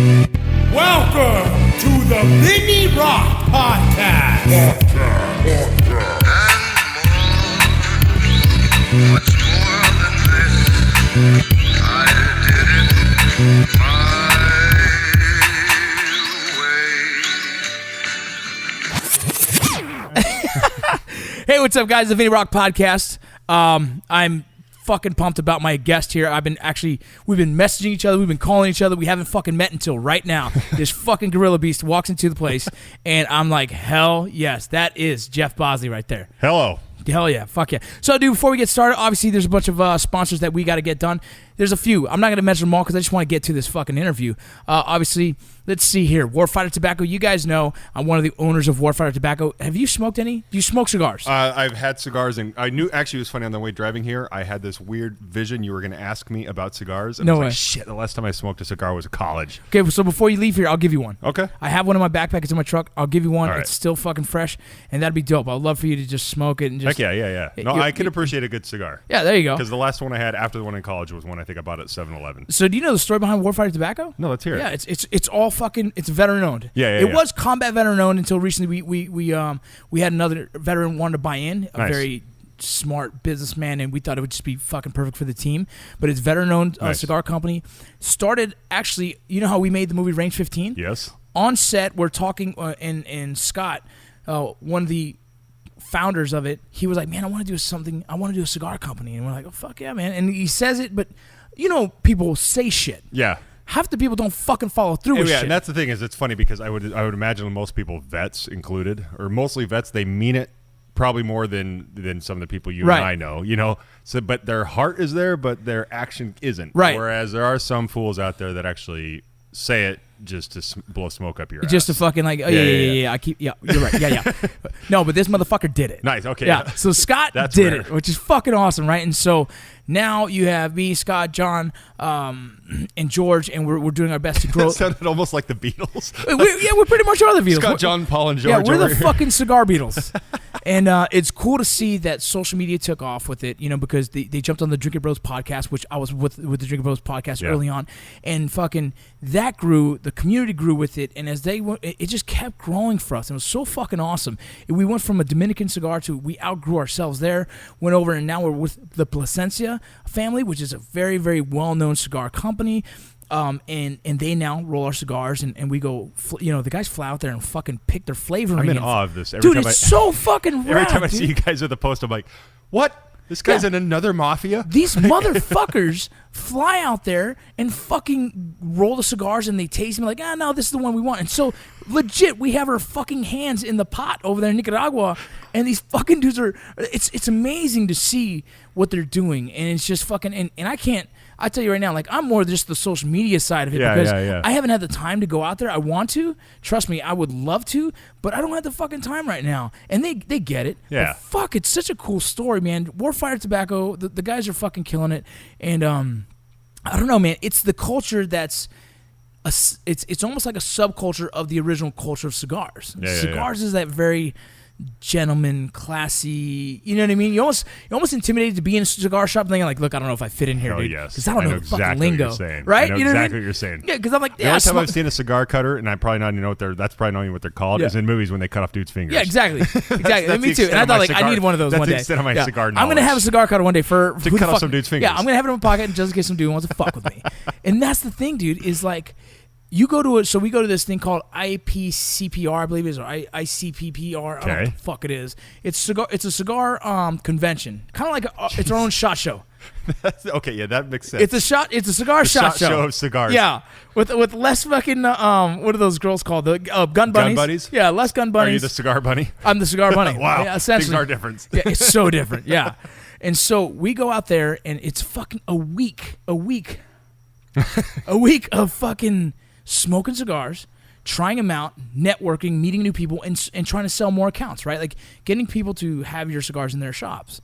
Welcome to the Vinny Rock Podcast. What's more than this? I did it my way. Hey, what's up, guys? The Vinny Rock Podcast. I'm fucking pumped about my guest here. We've been messaging each other. We've been calling each other. We haven't fucking met until right now. This fucking gorilla beast walks into the place, and I'm like, hell yes, that is Jeff Bosley right there. Hello. Hell yeah, fuck yeah. So, dude, before we get started, obviously there's a bunch of sponsors that we got to get done. There's a few. I'm not going to mention them all because I just want to get to this fucking interview. Obviously, let's see here. Warfighter Tobacco. You guys know I'm one of the owners of Warfighter Tobacco. Have you smoked any? Do you smoke cigars? I've had cigars, and I knew, actually, it was funny on the way driving here, I had this weird vision you were going to ask me about cigars. And No I was way. like, shit, the last time I smoked a cigar was at college. Okay, so before you leave here, I'll give you one. Okay. I have one in my backpack. It's in my truck. I'll give you one. All right. It's still fucking fresh, and that'd be dope. I'd love for you to just smoke it and just. Heck yeah. No, I can appreciate a good cigar. Yeah, there you go. Because the last one I had after the one in college was one I think I bought at 7-Eleven. So do you know the story behind Warfighter Tobacco? No, let's hear it. Yeah, it's all fucking, it's veteran owned. Yeah. It was combat veteran owned until recently. We had another veteran wanted to buy in, a Nice. very smart businessman, and we thought it would just be fucking perfect for the team. But it's veteran owned Nice. cigar company. Started actually, you know how we made the movie Range 15? Yes. On set, we're talking, and Scott, one of the founders of it, he was like, man, I want to do a cigar company. And we're like, oh, fuck yeah, man. And he says it, but you know, people say shit. Yeah. Half the people don't fucking follow through with shit. And that's the thing is, it's funny because I would imagine most people, vets included, or mostly vets, they mean it probably more than some of the people you Right. and I know, you know. So, but their heart is there, but their action isn't. Right. Whereas there are some fools out there that actually say it just to blow smoke up your ass. Just to fucking like, yeah. You're right. Yeah. No, but this motherfucker did it. Nice. Okay. Yeah. So Scott That's did rare. it, which is fucking awesome, right? And so now you have me, Scott, John, and George, and we're doing our best to grow. That sounded almost like the Beatles. We're pretty much are the Beatles. Scott, John, Paul, and George. Yeah, we're over the here. fucking cigar Beatles. And it's cool to see that social media took off with it, you know, because they jumped on the Drinking Bros podcast, which I was with the Drinking Bros podcast early on, and fucking that grew, the community grew with it, and as they went, it just kept growing for us. It was so fucking awesome. We went from a Dominican cigar to, we outgrew ourselves there, went over, and now we're with the Plasencia family, which is a very, very well-known cigar company. And they now roll our cigars, and we go, you know, the guys fly out there and fucking pick their flavoring. I'm in and- awe of this. Dude, it's so fucking rad, every time I dude. see you guys with the post, I'm like, what? This guy's in another mafia? These motherfuckers fly out there and fucking roll the cigars, and they taste them like, no, this is the one we want. And so, legit, we have our fucking hands in the pot over there in Nicaragua, and these fucking dudes are, it's amazing to see what they're doing, and it's just fucking, and I tell you right now, like, I'm more just the social media side of it because I haven't had the time to go out there. I want to. Trust me, I would love to, but I don't have the fucking time right now. And they get it. Yeah. But fuck, it's such a cool story, man. Warfighter Tobacco, the guys are fucking killing it. And I don't know, man. It's the culture that's it's almost like a subculture of the original culture of cigars. Cigars is that very gentleman, classy, you know what I mean? You're almost intimidated to be in a cigar shop thinking like, look, I don't know if I fit in here, dude. Yes. Because I don't know the exactly fucking lingo. What you're saying. Right? I know you know exactly what you're saying. Yeah, because I'm like, The only time I've seen a cigar cutter, and I probably not even know that's probably not even what they're called, is in movies when they cut off dudes' fingers. Yeah, exactly. That's Me too. And I thought like I needed one of those one day. That's the extent of my cigar knowledge. I'm gonna have a cigar cutter one day to cut off some dude's fingers. Yeah, I'm gonna have it in my pocket just in case some dude wants to fuck with me. And that's the thing, dude, is like you go to we go to this thing called IPCPR, I believe it is, or ICPPR. I don't know what the fuck it is. It's a cigar convention, kind of like it's our own shot show. Okay, yeah, that makes sense. It's a cigar shot show of cigars. Yeah, with less fucking what are those girls called? The gun bunnies. Gun buddies? Yeah, less gun bunnies. Are you the cigar bunny? I'm the cigar bunny. Wow, yeah, essentially. things are different. Yeah, it's so different. Yeah, and so we go out there, and it's fucking a week of fucking smoking cigars, trying them out, networking, meeting new people, and trying to sell more accounts, right? Like getting people to have your cigars in their shops.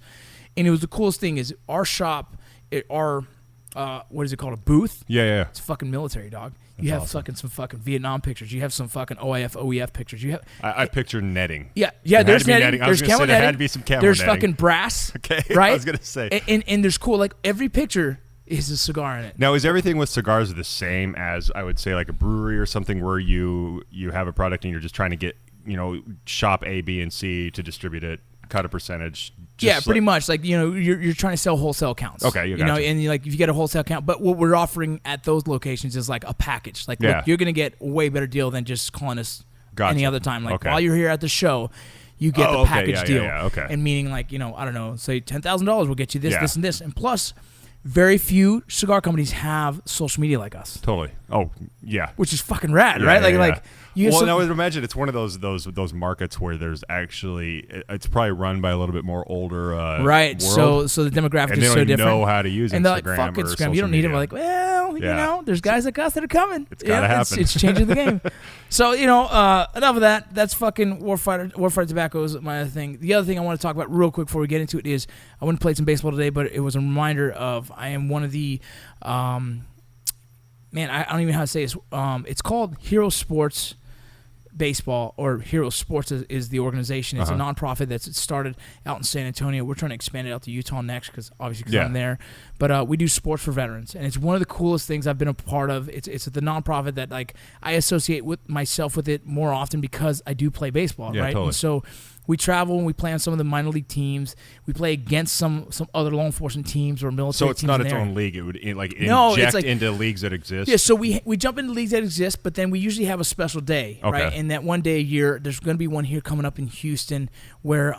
And it was the coolest thing is our shop, what is it called, a booth? Yeah. It's fucking military, dog. You have awesome. fucking some fucking Vietnam pictures. You have some fucking OEF pictures. You have. I picture netting. Yeah. There There's had to be netting. I was There's gonna camo say there netting. had to be some camo There's netting. fucking brass. Okay, Right. I was gonna say. And there's cool, like every picture is a cigar in it. Now, is everything with cigars the same as, I would say, like a brewery or something where you have a product and you're just trying to get, shop A, B, and C to distribute it, cut a percentage? Yeah, pretty much. Like, you're trying to sell wholesale counts. Okay, and like if you get a wholesale count, but what we're offering at those locations is like a package. Like, look, you're going to get a way better deal than just calling us any other time. Like, while you're here at the show, you get the package deal. Okay. And meaning, like, I don't know, say $10,000 will get you this, this, and this. And plus, very few cigar companies have social media like us. Totally. Oh, yeah. Which is fucking rad, right? Like you. Well, I would imagine it's one of those markets where there's actually it's probably run by a little bit more older. Right. World, so the demographic and is so different. They don't know how to use Instagram. And they're like, fuck Instagram. You don't need it. We're like, well, there's guys like us that are coming. It's gotta happen. It's changing the game. So enough of that. That's fucking Warfighter Tobacco is my other thing. The other thing I want to talk about real quick before we get into it is I went and played some baseball today, but it was a reminder of I am one of the I don't even know how to say this. It's called Hero Sports Baseball, or Hero Sports is the organization. It's a nonprofit that's started out in San Antonio. We're trying to expand it out to Utah next because I'm there. But we do sports for veterans, and it's one of the coolest things I've been a part of. It's the nonprofit that like I associate with myself with it more often because I do play baseball, right? Totally. And so we travel and we play on some of the minor league teams. We play against some other law enforcement teams or military teams. So it's not its own league. It would inject into leagues that exist. Yeah, so we jump into leagues that exist, but then we usually have a special day, right? And that one day a year, there's going to be one here coming up in Houston where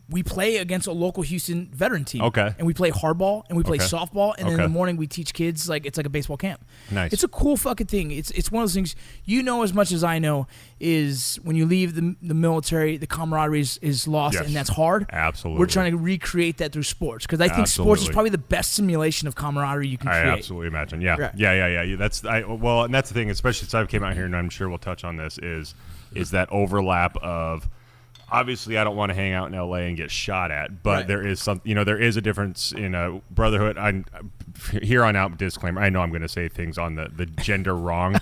we play against a local Houston veteran team. Okay. And we play hardball and we play softball, and then in the morning we teach kids it's like a baseball camp. Nice. It's a cool fucking thing. It's one of those things as much as I know is when you leave the military, the camaraderie is lost, and that's hard. Absolutely. We're trying to recreate that through sports because I think sports is probably the best simulation of camaraderie you can create. I absolutely imagine. Yeah. Right. Yeah. And that's the thing, especially since I came out here, and I'm sure we'll touch on this, is that overlap of. Obviously, I don't want to hang out in LA and get shot at, but there is there is a difference in a brotherhood. Here on out, disclaimer. I know I'm going to say things on the gender wrong,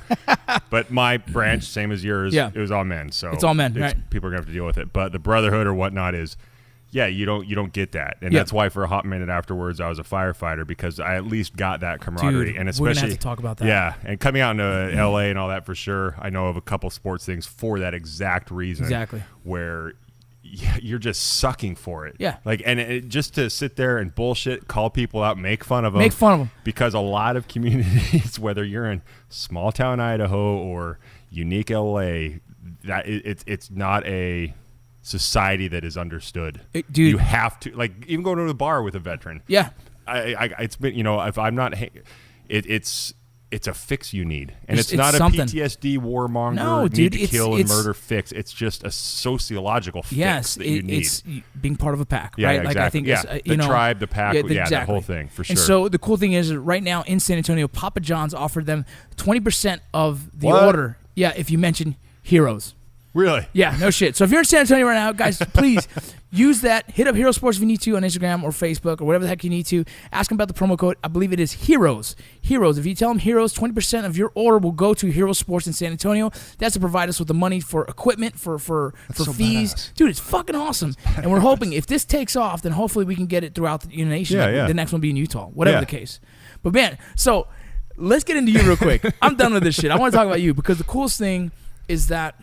but my branch, same as yours, it was all men. So it's all men, right? People are going to have to deal with it. But the brotherhood or whatnot is, you don't get that, and that's why for a hot minute afterwards I was a firefighter because I at least got that camaraderie. Dude, and especially we're gonna have to talk about that. Yeah, and coming out into LA and all that for sure. I know of a couple sports things for that exact reason. Exactly. Where you're just sucking for it. Yeah. Just to sit there and bullshit, call people out, make fun of them. Because a lot of communities, whether you're in small town Idaho or unique LA, that it's not a society that is understood. Dude, you have to even go to the bar with a veteran. Yeah. It's been if I'm not, it's a fix you need, and it's not something. A PTSD warmonger. No, dude, need to kill and murder fix. It's just a sociological fix that you need. It's being part of a pack, yeah, right? Yeah, exactly. I think the tribe, the pack, the whole thing for sure. And so the cool thing is, right now in San Antonio, Papa John's offered them 20% of the order. Yeah, if you mention Heroes. Really? Yeah, no shit. So if you're in San Antonio right now, guys, please use that. Hit up Hero Sports if you need to on Instagram or Facebook or whatever the heck you need to. Ask them about the promo code. I believe it is Heroes. Heroes. If you tell them Heroes, 20% of your order will go to Hero Sports in San Antonio. That's to provide us with the money for equipment, for fees. Badass. Dude, it's fucking awesome. And we're hoping if this takes off, then hopefully we can get it throughout the nation. The next one be in Utah, whatever the case. But man, so let's get into you real quick. I'm done with this shit. I want to talk about you because the coolest thing is that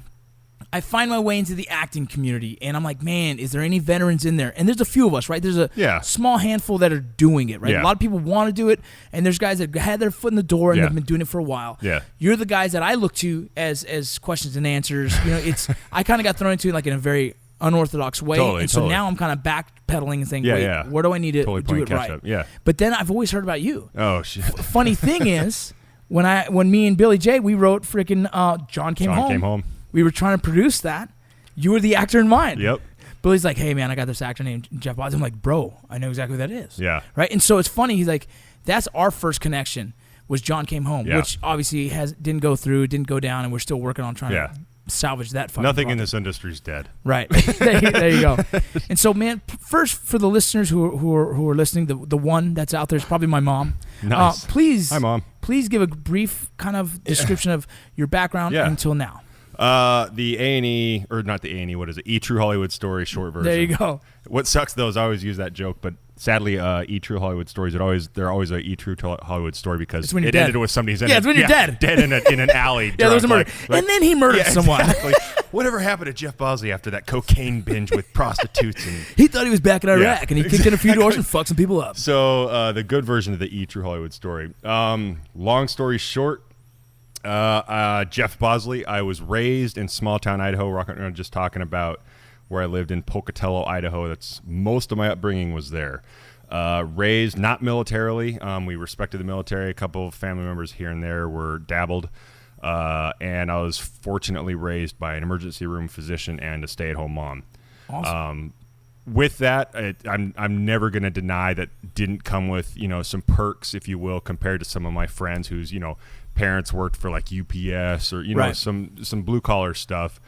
I find my way into the acting community, and I'm like, man, is there any veterans in there? And there's a few of us, right? There's a small handful that are doing it, right? Yeah. A lot of people want to do it, and there's guys that had their foot in the door and they've been doing it for a while. Yeah. You're the guys that I look to as questions and answers. It's I kind of got thrown into it in a very unorthodox way, and so now I'm kind of backpedaling and saying, wait, where do I need to do it right? Up. Yeah. But then I've always heard about you. Oh shit. Funny thing is, when me and Billy J, we wrote freaking John Came Home. We were trying to produce that. You were the actor in mind. Yep. Billy's like, hey, man, I got this actor named Jeff Bosley. I'm like, bro, I know exactly who that is. Yeah. Right? And so it's funny. He's like, that's our first connection was John Came Home, which obviously didn't go through, didn't go down, and we're still working on trying to salvage that fucking Nothing project. in this industry is dead. Right. there you go. And so, man, first for the listeners who are listening, the one that's out there is probably my mom. Nice. Please. Hi, Mom. Please give a brief kind of description of your background until now. The A&E, or not the A&E, what is it? E! True Hollywood Story short version. There you go. What sucks, though, is I always use that joke, but Sadly, E True Hollywood stories. They're always a E True Hollywood story because when you're it dead. ended with somebody's Yeah, it's when you're dead. dead in an alley. Yeah, there was a drunk, murder. And then he murdered someone. Exactly. Whatever happened to Jeff Bosley after that cocaine binge with prostitutes? And He thought he was back in Iraq, Yeah, and he kicked in a few doors and fucked some people up. so the good version of the E True Hollywood story. Long story short, Jeff Bosley. I was raised in small town Idaho. We're just talking about where I lived in Pocatello, Idaho. That's most of my upbringing was there. Raised not militarily. We respected the military. A couple of family members here and there were dabbled. And I was fortunately raised by an emergency room physician and a stay-at-home mom. Awesome. With that, I'm never going to deny that didn't come with, some perks, if you will, compared to some of my friends whose, parents worked for like UPS or, Right. some blue collar stuff.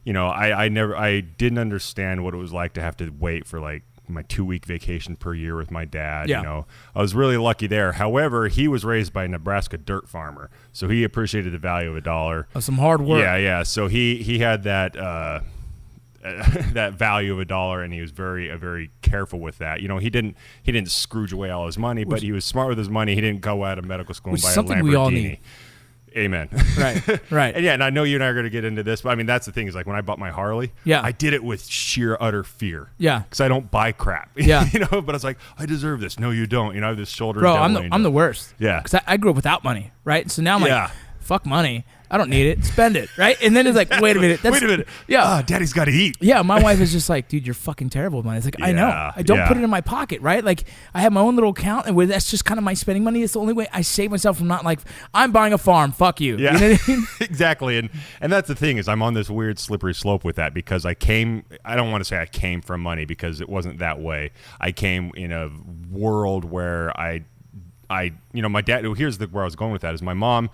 I didn't understand what it was like to have to wait for like my 2-week vacation per year with my dad. Yeah. I was really lucky there. However, he was raised by a Nebraska dirt farmer, so he appreciated the value of a dollar. Of some hard work. Yeah. So he had that that value of a dollar, and he was very careful with that. He didn't Scrooge away all his money, but he was smart with his money. He didn't go out of medical school and buy a Lamborghini. Something we all need. Amen. Right. And I know you and I are going to get into this, but I mean, that's the thing is like when I bought my Harley, Yeah. I did it with sheer utter fear. Yeah. Because I don't buy crap. Yeah. But it's like, I deserve this. No, you don't. I have this shoulder. Bro, devil I'm the worst. Yeah. Because I grew up without money, right? So now I'm Yeah. like, fuck money. I don't need it. Spend it, right? And then it's like, wait a minute. Wait a minute. Yeah. Daddy's got to eat. Yeah, my wife is just like, dude, you're fucking terrible with money. It's like, I know. Yeah, I don't yeah. put it in my pocket, right? Like, I have my own little account, and that's just kind of my spending money. It's the only way I save myself from not like, I'm buying a farm. Fuck you. Yeah, You know what I mean? exactly. And that's the thing is I'm on this weird slippery slope with that because I don't want to say I came from money because it wasn't that way. I came in a world where my dad, where I was going with that is my mom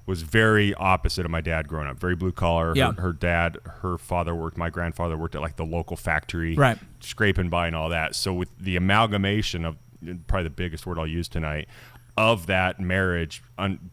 was very opposite of my dad growing up. Very blue collar. Yeah. Her father my grandfather worked at like the local factory, Right. scraping by and all that. So with the amalgamation of probably the biggest word I'll use tonight of that marriage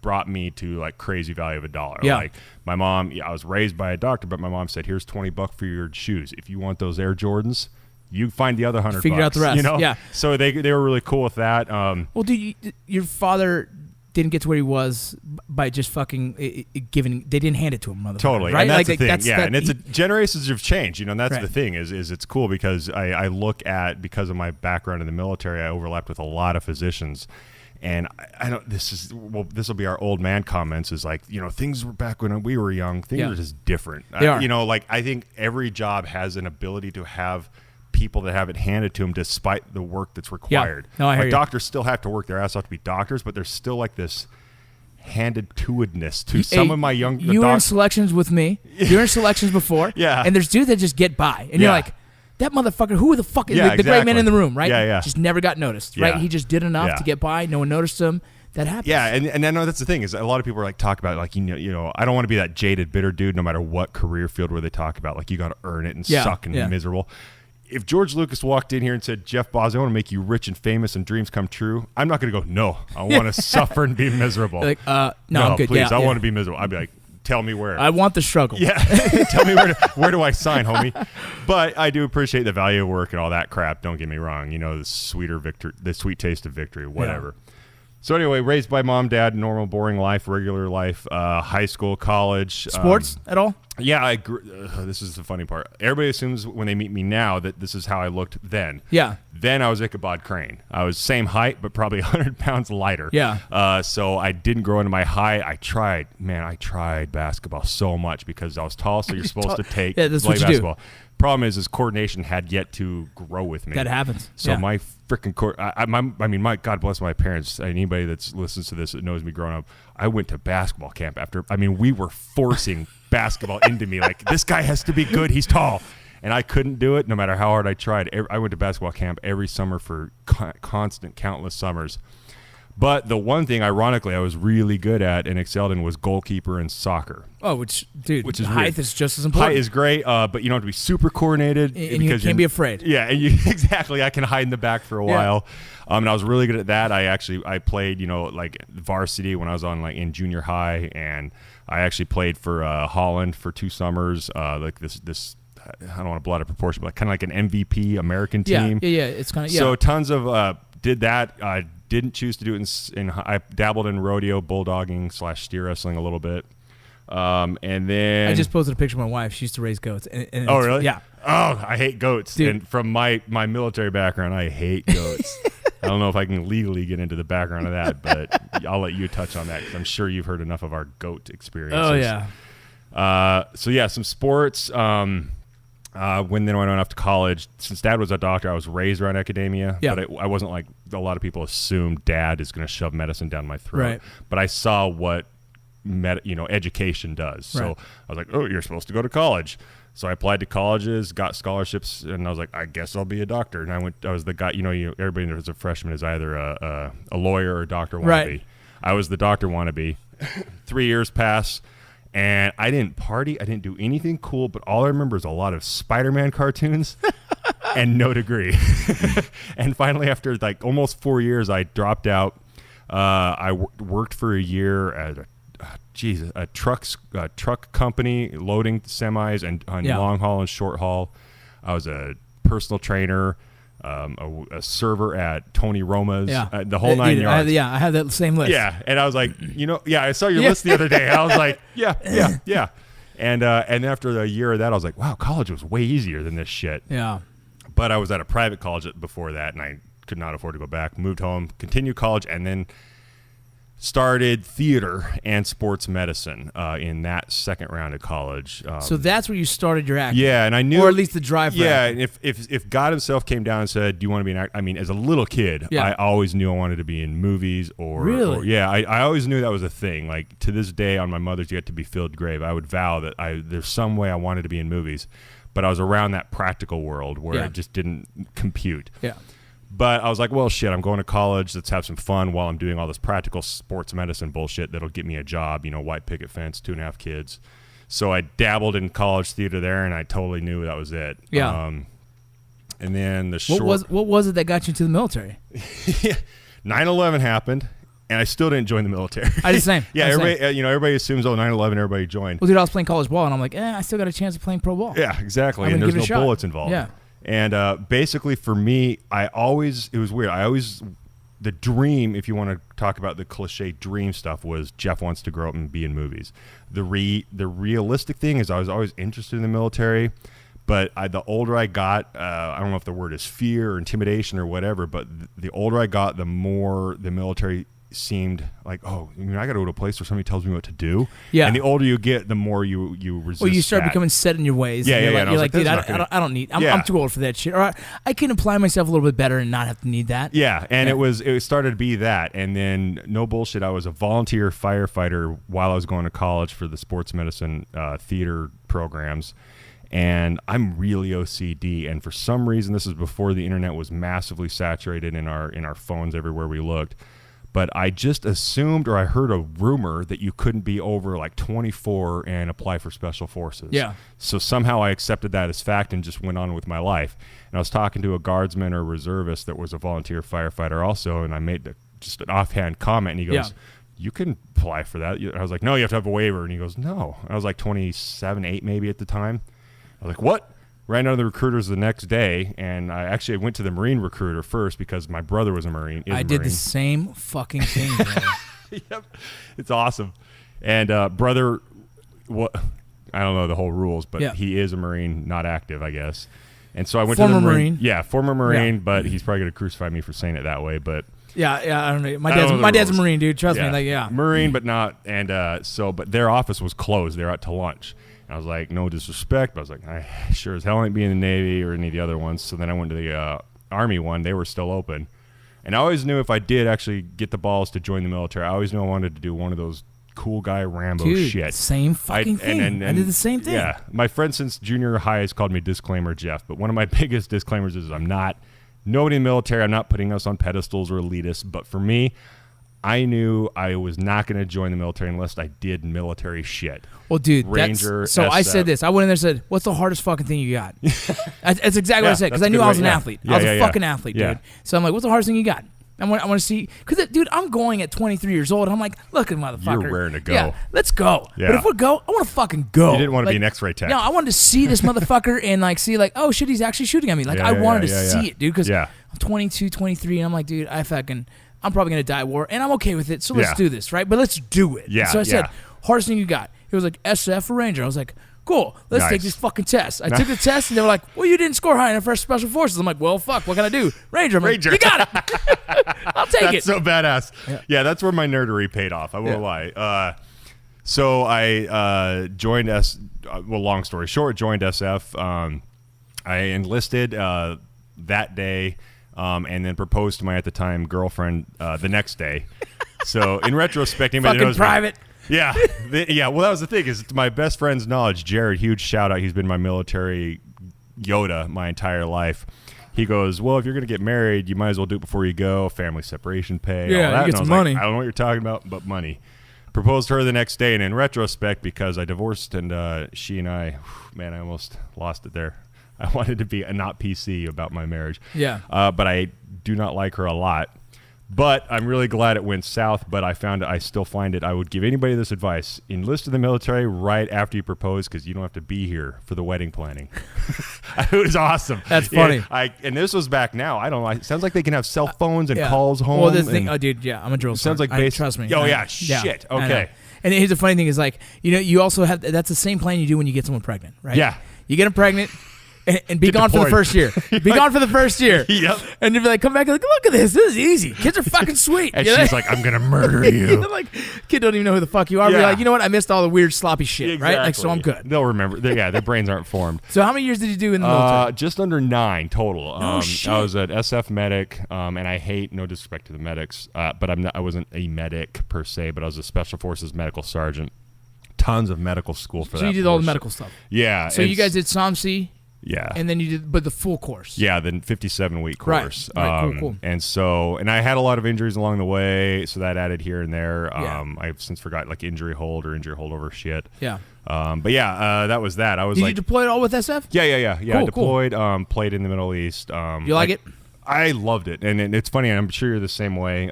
brought me to like crazy value of a dollar. Yeah. Like my mom, I was raised by a doctor, but my mom said, here's $20 for your shoes. If you want those Air Jordans, you find the other $100. Figure out the rest. Yeah. So they were really cool with that. Well, dude, your father didn't get to where he was by just fucking giving. They didn't hand it to him, motherfucker. Totally, right? and that's like, the thing. that's, Yeah, that, and it's generations have changed, and that's Right. the thing is it's cool because I look at, because of my background in the military, I overlapped with a lot of physicians, and I don't. This will be our old man comments. Is like things were back when we were young. Things are just different. They are. Like I think every job has an ability to have people that have it handed to them despite the work that's required. No, I hear you. Doctors still have to work their ass off to be doctors, but there's still like this handed to-edness to some of my young. You were in selections with me. You were in selections before. Yeah. And there's dudes that just get by, and you're Yeah. like, that motherfucker. Who the fuck is Yeah, the great man exactly. in the room, right? Yeah. Just never got noticed, right? Yeah. He just did enough Yeah. to get by. No one noticed him. That happens. Yeah, and I know that's the thing is a lot of people are like talk about like I don't want to be that jaded bitter dude no matter what career field where they talk about like you got to earn it and suck and miserable. If George Lucas walked in here and said, Jeff Bosley, I want to make you rich and famous and dreams come true, I'm not going to go, no, I want to suffer and be miserable. Like, no, I'm good. Please, Yeah, I yeah. want to be miserable. I'd be like, tell me where. I want the struggle. Yeah, tell me where do I sign, homie? But I do appreciate the value of work and all that crap. Don't get me wrong. The sweet taste of victory, whatever. So anyway, raised by mom, dad, normal, boring life, regular life, high school, college. Sports at all? Yeah, I agree. This is the funny part. Everybody assumes when they meet me now that this is how I looked then. Yeah. Then I was Ichabod Crane. I was same height, but probably 100 pounds lighter. Yeah. So I didn't grow into my height. I tried basketball so much because I was tall, so you're supposed to take that's play what you basketball. Problem is coordination had yet to grow with me. That happens. So Yeah. my freaking my God bless my parents. Anybody that listens to this that knows me growing up, I went to basketball camp after. We were forcing basketball into me. Like, this guy has to be good. He's tall. And I couldn't do it no matter how hard I tried. I went to basketball camp every summer for constant, countless summers. But the one thing, ironically, I was really good at and excelled in was goalkeeper and soccer. Oh, which is height weird. Is just as important. Height is great, but you don't have to be super coordinated. And you can't be afraid. Yeah, and exactly. I can hide in the back for a while. And I was really good at that. I played, like varsity when I was on in junior high, and I actually played for Holland for 2 summers. Like this I don't want to blow out of proportion, but kind of like an MVP American Yeah, team. yeah. It's kind of So tons of did that. I didn't choose to do it I dabbled in rodeo, bulldogging / steer wrestling a little bit. And then I just posted a picture of my wife. She used to raise goats. And oh, it's- really? Yeah. Oh, I hate goats. Dude. And from my military background, I hate goats. I don't know if I can legally get into the background of that, but I'll let you touch on that because I'm sure you've heard enough of our goat experiences. Oh, yeah. So yeah, some sports. When I went off to college, since Dad was a doctor, I was raised around academia. Yeah. But I wasn't like a lot of people assume Dad is going to shove medicine down my throat. Right. But I saw what education does. So Right. I was like, oh, you're supposed to go to college. So I applied to colleges, got scholarships, and I was like, I guess I'll be a doctor. And I was the guy. Everybody as a freshman is either a lawyer or a doctor wannabe. Right. I was the doctor wannabe. 3 years pass. And I didn't party. I didn't do anything cool. But all I remember is a lot of Spider-Man cartoons and no degree. And finally, after like almost 4 years, I dropped out. I worked for a year at a truck company loading semis and on long haul and short haul. I was a personal trainer, a server at Tony Roma's, the whole 9 yards. I have that same list. Yeah, and I was like, I saw your list the other day. I was like, yeah. And after a year of that, I was like, wow, college was way easier than this shit. Yeah. But I was at a private college before that, and I could not afford to go back. Moved home, continued college, and then started theater and sports medicine in that second round of college. So that's where you started your acting. Yeah, and I knew, or at least the drive. For yeah, acting. and if God Himself came down and said, "Do you want to be an actor?" I mean, as a little kid, I always knew I wanted to be in movies or really. I always knew that was a thing. Like to this day, on my mother's yet to be filled grave, I would vow that there's some way I wanted to be in movies, but I was around that practical world where it just didn't compute. Yeah. But I was like, well, shit, I'm going to college. Let's have some fun while I'm doing all this practical sports medicine bullshit that'll get me a job, white picket fence, 2.5 kids. So I dabbled in college theater there, and I totally knew that was it. Yeah. And then what was it that got you into the military? 9/11 happened, and I still didn't join the military. I did the same. Yeah, everybody assumes, 9/11, everybody joined. Well, dude, I was playing college ball, and I'm like, I still got a chance of playing pro ball. Yeah, exactly. I'm And gonna there's give it no a shot. bullets involved. Yeah. And basically for me, it was weird. The dream, if you want to talk about the cliche dream stuff, was Jeff wants to grow up and be in movies. The realistic thing is I was always interested in the military, but the older I got, I don't know if the word is fear or intimidation or whatever, but the older I got, the more the military seemed like, I got to go to a place where somebody tells me what to do. Yeah. And the older you get, the more you resist. Well, you start that. becoming set in your ways. Yeah, and yeah, you're like, dude, "That's not I don't need. I'm Yeah. too old for that shit. Or I can apply myself a little bit better and not have to need that. Yeah, and it started to be that, and then no bullshit, I was a volunteer firefighter while I was going to college for the sports medicine theater programs, and I'm really OCD, and for some reason, this is before the internet was massively saturated in our phones everywhere we looked. But I just assumed, or I heard a rumor that you couldn't be over like 24 and apply for special forces. Yeah. So somehow I accepted that as fact and just went on with my life. And I was talking to a guardsman or reservist that was a volunteer firefighter also, and I made just an offhand comment, and he goes, you can apply for that. I was like, no, you have to have a waiver. And he goes, no. I was like 27, 8 maybe at the time. I was like, what? Ran out of the recruiters the next day, and I actually went to the Marine recruiter first because my brother was a Marine. I did the same fucking thing, bro. Yep. It's awesome. And brother, I don't know the whole rules, but he is a Marine, not active, I guess. And so I went to the Marine. Yeah, former Marine, but he's probably going to crucify me for saying it that way. But yeah, I don't know. My dad's a Marine, dude. Trust me. Marine, but not. And but their office was closed. They're out to lunch. I was like, no disrespect, but I was like, I sure as hell ain't be in the Navy or any of the other ones. So then I went to the Army one. They were still open. And I always knew if I did actually get the balls to join the military, I always knew I wanted to do one of those cool guy Rambo shit. Same fucking thing. I did the same thing. Yeah. My friend since junior high has called me Disclaimer Jeff. But one of my biggest disclaimers is nobody in the military, I'm not putting us on pedestals or elitists. But for me, I knew I was not going to join the military unless I did military shit. Well, dude, Ranger. I said this. I went in there and said, what's the hardest fucking thing you got? That's exactly what I said, because I knew I was an athlete. I was a fucking athlete, dude. So I'm like, what's the hardest thing you got? I want to see, because dude, I'm going at 23 years old, and I'm like, look at motherfucker. You're raring to go. Yeah, let's go. Yeah. But if we go, I want to fucking go. You didn't want to like, be an X-ray tech. No, I wanted to see this motherfucker and like see like, oh shit, he's actually shooting at me. Like I wanted to see it, dude, because I'm 22, 23, and I'm like, dude, I'm probably gonna die at war, and I'm okay with it. So let's do this, right? But let's do it. Yeah. So I said, hardest thing you got? He was like SF or Ranger. I was like, cool, let's take this fucking test. I took the test, and they were like, well, you didn't score high enough for Special Forces. I'm like, well, fuck, what can I do? Ranger. I'm like, you got it. I'll take it. That's so badass. Yeah, that's where my nerdery paid off. I won't lie. So I joined long story short, joined SF. I enlisted that day and then proposed to my, at the time, girlfriend the next day. So in retrospect, anybody fucking knows private. Yeah. Well, that was the thing, is to my best friend's knowledge, Jared, huge shout out. He's been my military Yoda my entire life. He goes, well, if you're going to get married, you might as well do it before you go. Family separation pay. Yeah, all that. you get some Like, money. I don't know what you're talking about, but money. Proposed to her the next day, and in retrospect, because I divorced and she and I, man, I almost lost it there. I wanted to be not PC about my marriage. Yeah. But I do not like her a lot. But I'm really glad it went south. But I still find it. I would give anybody this advice: enlist in the military right after you propose, because you don't have to be here for the wedding planning. It was awesome. That's funny. And this was back now. I don't know. It sounds like they can have cell phones and calls home. Well, this thing, dude, I'm a drill Sounds sergeant. like basic. Trust me. Oh yeah, shit. Okay. And here's the funny thing is, like, you also have, that's the same plan you do when you get someone pregnant, right? Yeah. You get them pregnant. And be Get gone for the deployed. first year. Be gone for the first year. Yep. And you'll be like, come back and like, look at this. This is easy. Kids are fucking sweet. And You know? she's like, I'm gonna murder you. Like, kid don't even know who the fuck you are. You're Yeah. like, you know what? I missed all the weird sloppy shit, right? Like, so I'm good. They'll remember. Their brains aren't formed. So how many years did you do in the military? Just under 9 total. Oh, shit. I was an SF medic, and I hate, no disrespect to the medics, but I wasn't a medic per se, but I was a Special Forces medical sergeant. Tons of medical school for that. So you did all the force. medical stuff. Yeah. So you guys did SOMC. Yeah. And then you did, but the full course. Yeah, the 57-week course. Right. Cool. And I had a lot of injuries along the way, so that added here and there. Yeah. I've since forgot, like, injury hold or injury holdover shit. Yeah. But yeah, that was that. I was Did like, you deploy it all with SF? yeah. Cool, I deployed, played in the Middle East. You like it? I loved it, and it's funny. And I'm sure you're the same way.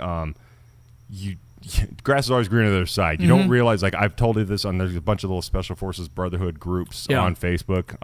Grass is always greener on the other side. You don't realize, like, I've told you this there's a bunch of little Special Forces Brotherhood groups on Facebook,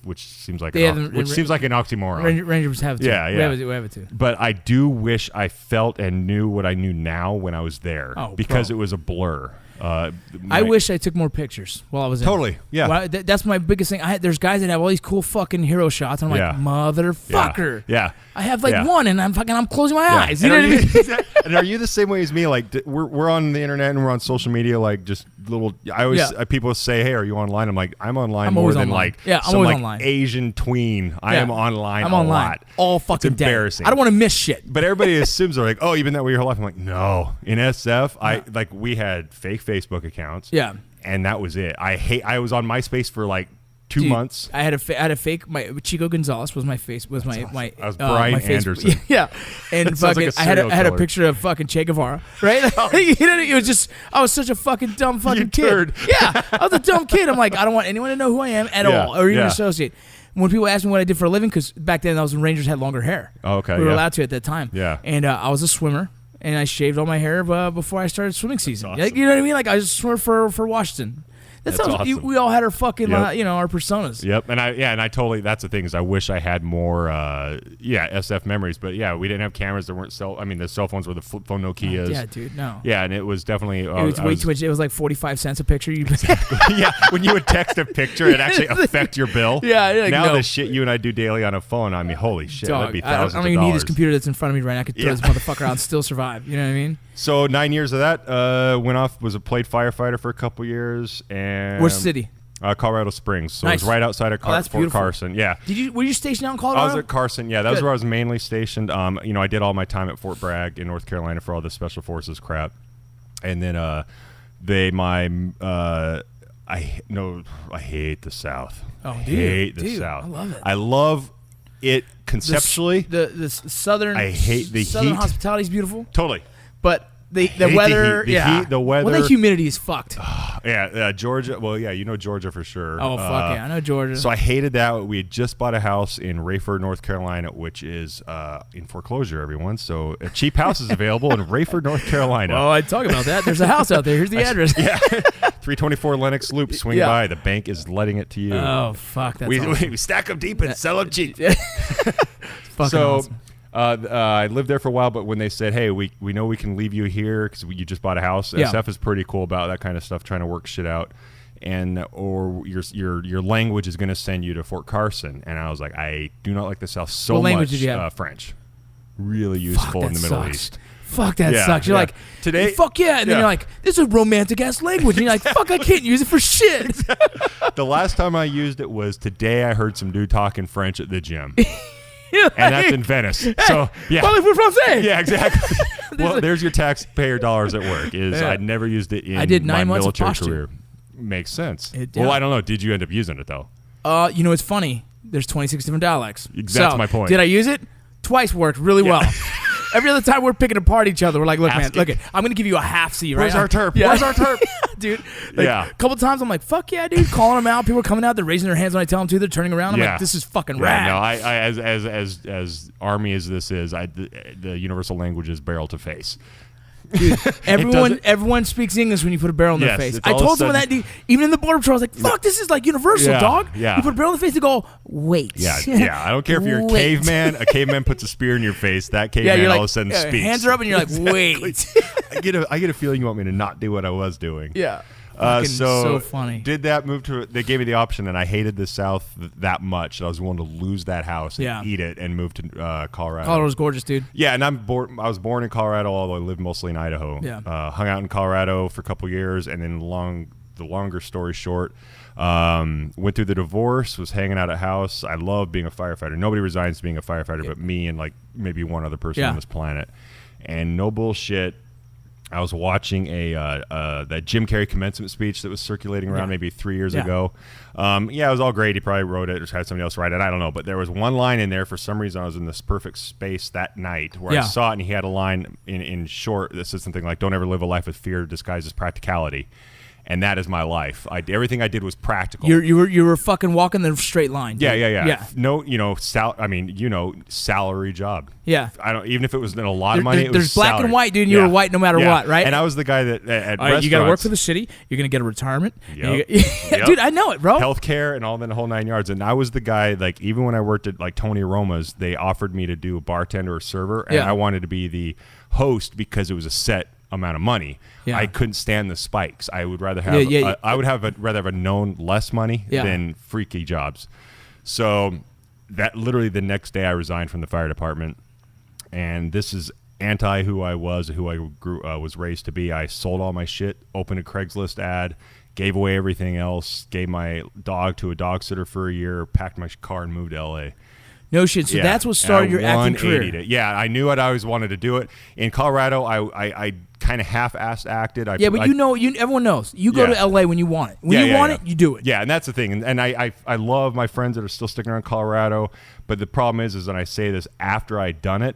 which seems like an oxymoron. Rangers have it too. Yeah. We have it too. But I do wish I felt and knew what I knew now when I was there, because it was a blur. I wish I took more pictures while I was in. Totally, yeah. Well, that's my biggest thing. There's guys that have all these cool fucking hero shots. And I'm like, motherfucker. Yeah. I have like one, and I'm closing my eyes. You And know what I mean? And are you the same way as me? Like, we're on the internet and we're on social media, like, just little. I always people say, "Hey, are you online?" I'm like, I'm online more than online. like I'm some always like online. Asian tween. I am online. I'm a online lot. all fucking It's embarrassing. day. I don't want to miss shit. But everybody assumes they're like, "Oh, you've been that way your whole life." I'm like, no. In SF, we had fake Facebook accounts. Yeah. And that was it. I was on MySpace for like 2 months. I had a fake. My Chico Gonzalez was my face. Was my I was Brian my face, Anderson. Yeah, and sounds fucking like a I had serial a killer. picture of fucking Che Guevara, right? You know, it was just I was such a fucking dumb fucking kid. turd. Yeah, I was a dumb kid. I'm like, I don't want anyone to know who I am at all, or even associate. When people ask me what I did for a living, because back then I was when Rangers had longer hair. Oh, okay, we were allowed to at that time. Yeah, and I was a swimmer. And I shaved all my hair before I started swimming season. Awesome. Like, you know what I mean? Like, I just swam for Washington. That's awesome. We all had our fucking, our personas. Yep, and I totally. That's the thing, is I wish I had more, SF memories. But yeah, we didn't have cameras. There weren't the cell phones were the flip phone Nokias. Yeah, dude, no. Yeah, and it was definitely. It was way too much. It was like 45 cents a picture. Yeah, when you would text a picture, it actually affect your bill. Yeah, like, now no. the shit you and I do daily on a phone. I mean, holy shit, Dog, that'd be I thousands don't of even need dollars. this computer that's in front of me right now. I could throw this motherfucker out and still survive. You know what I mean? So 9 years of that, went off, played firefighter for a couple years, and Which city? Colorado Springs. So Nice. it was right outside of that's Fort beautiful. Carson. Yeah. Were you stationed out in Colorado? I was at Carson. Yeah, that was Good. where I was mainly stationed. I did all my time at Fort Bragg in North Carolina for all the Special Forces crap, and then I hate the South. Oh, I do you? hate the Dude, South. I love it. I love it conceptually. The southern. I hate the southern heat. hospitality is beautiful, Totally. but the hate weather, the heat, the weather. Well, the humidity is fucked. Yeah, Georgia. Well, yeah, you know Georgia for sure. Oh, fuck yeah. I know Georgia. So I hated that. We had just bought a house in Rayford, North Carolina, which is in foreclosure, everyone. So a cheap house is available in Rayford, North Carolina. Oh, I'd talk about that. There's a house out there. Here's the address. Yeah. 324 Lennox Loop. Swing Yeah. by. The bank is letting it to you. Oh, fuck. That's we, awesome. we stack them deep and sell them cheap. Fucking So awesome. I lived there for a while, but when they said, hey, we know we can leave you here because you just bought a house, Yeah. SF is pretty cool about that kind of stuff, trying to work shit out. And or your language is going to send you to Fort Carson. And I was like, I do not like the South so What language much. did you have? French. Really useful in the Middle East. Fuck, that Yeah, sucks. You're yeah. like, Today- fuck yeah. And then yeah. you're like, this is a romantic ass language. And you're like, fuck, I can't use it for shit. The last time I used it was today. I heard some dude talking French at the gym. You're like, And that's in Venice. So, yeah. well, that's what I'm saying. Yeah, exactly. Well, there's your taxpayer dollars at work. Yeah. I never used it in I did 9 my months of military posture. career. Makes sense. Yeah. Well, I don't know. Did you end up using it, though? You know, it's funny. There's 26 different dialects. That's So, my point. Did I use it? Twice worked really well. Every other time we're picking apart each other, we're like, look, man, Ask look, it. I'm going to give you a half C, right? Where's our terp? Yeah. Where's our terp? Dude. Like, Yeah. A couple times I'm like, fuck yeah, dude. Calling them out. People are coming out. They're raising their hands when I tell them to. They're turning around. I'm Yeah. like, this is fucking Yeah, rad. no, I as army as this is, the universal language is barrel to face. Dude, doesn't- everyone speaks English when you put a barrel in their Yes, face. it's I all of a told someone that, sudden- dude, even in the border patrol, I was like, fuck, this is like universal, Yeah, dog. yeah. You put a barrel in the face, they go, wait. Yeah, yeah. I don't care if you're a Wait. caveman. A caveman puts a spear in your face. That Yeah, caveman you're all like, of a sudden yeah, speaks. hands are up and you're like, wait. I get a feeling you want me to not do what I was doing. Yeah. Fucking So funny. Did that move to? They gave me the option, and I hated the South that much that I was willing to lose that house and Yeah. eat it and move to Colorado. Colorado's gorgeous, dude. Yeah, and I was born in Colorado, although I lived mostly in Idaho. Yeah. Hung out in Colorado for a couple years, and then the longer story short, went through the divorce, was hanging out at house. I love being a firefighter. Nobody resigns being a firefighter but me and like maybe one other person Yeah. on this planet. And no bullshit, I was watching that Jim Carrey commencement speech that was circulating around Yeah. maybe 3 years Yeah. ago. It was all great. He probably wrote it or had somebody else write it. I don't know. But there was one line in there. For some reason, I was in this perfect space that night where Yeah. I saw it, and he had a line in short that said something like, "Don't ever live a life with fear disguised as practicality." And that is my life. Everything I did was practical. You were fucking walking the straight line. Dude. Yeah. No, salary job. Yeah. I don't. Even if it was a lot of money, it was there's black salary. and white, dude. And you Yeah. were white no matter Yeah. what, right? And I was the guy that at All right, you got to work restaurants- for the city. You're gonna get a retirement. Yep. Dude, I know it, bro. healthcare and all the whole 9 yards. And I was the guy, like, even when I worked at like Tony Roma's, they offered me to do a bartender or server, and Yeah. I wanted to be the host because it was a set amount of money. Yeah. I couldn't stand the spikes. I would rather have rather have a known less money Yeah. than freaky jobs. So that literally the next day I resigned from the fire department, and this is anti who I was, who I was raised to be. I sold all my shit, opened a Craigslist ad, gave away everything else, gave my dog to a dog sitter for a year, packed my car, and moved to LA. No shit. So Yeah. that's what started your And I acting career. 180'd it. Yeah, I knew I'd always wanted to do it. In Colorado, I kind of half-assed acted. Yeah, but everyone knows. You go Yeah. to LA when you want it. When you want it, you do it. Yeah, and that's the thing. And I love my friends that are still sticking around Colorado. But the problem is and I say this after I'd done it,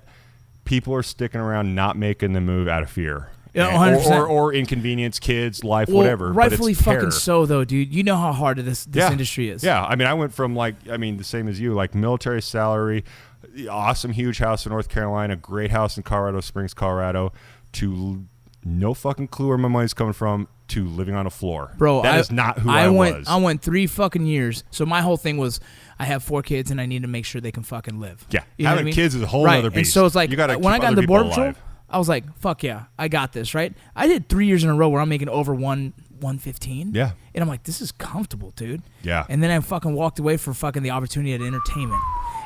people are sticking around not making the move out of fear. Yeah, And- 100%. or inconvenience, kids, life, Well, whatever. rightfully but it's fucking terror. so, though, dude. You know how hard this industry is. Yeah, I mean, I went from the same as you, like military salary, awesome, huge house in North Carolina, great house in Colorado Springs, Colorado, to no fucking clue where my money's coming from, to living on a floor. Bro, that is not who I was. I went 3 fucking years. So my whole thing was I have 4 kids and I need to make sure they can fucking live. Yeah, You know what having I mean? kids is a whole right. other beast. And so it's like You gotta when I keep got other into people Border Patrol, alive. I was like, fuck yeah, I got this, right? I did 3 years in a row where I'm making over 115. Yeah. And I'm like, this is comfortable, dude. Yeah. And then I fucking walked away for fucking the opportunity at entertainment.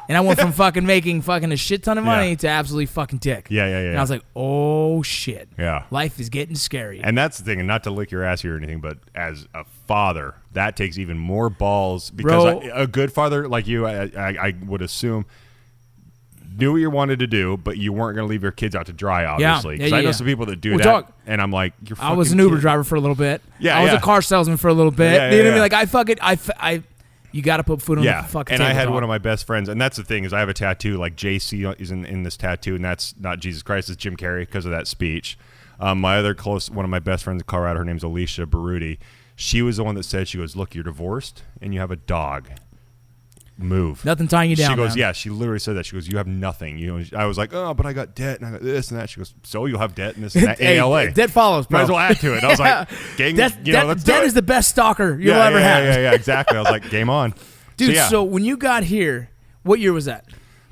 And I went from fucking making fucking a shit ton of money Yeah. to absolutely fucking dick. Yeah. And I was like, oh shit. Yeah. Life is getting scary. And that's the thing, and not to lick your ass here or anything, but as a father, that takes even more balls because Bro. a good father like you, I would assume, knew what you wanted to do, but you weren't going to leave your kids out to dry, obviously. Yeah, Because yeah, I know yeah. some people that do Well, that, dog, and I'm like, you're I was fucking an Uber kidding. driver for a little bit. Yeah, I was yeah. a car salesman for a little bit. Yeah, You know yeah, what I mean? Like I you got to put food on Yeah, the fucking and table. I had dog. one of my best friends, and that's the thing is I have a tattoo. Like JC is in this tattoo, and that's not Jesus Christ, it's Jim Carrey because of that speech. My other one of my best friends in Colorado, her name's Alicia Baruti. She was the one that said, she goes, look, you're divorced and you have a dog. Move. Nothing tying you down. She goes, man. yeah. She literally said that. She goes, you have nothing. I was like, oh, but I got debt and I got this and that. She goes, so you'll have debt and this and that in LA. Debt follows, bro. Might as well add to it. I was like, gang, let's do debt it. is the best stalker you'll ever have. Yeah, exactly. I was like, game on. Dude, so when you got here, what year was that?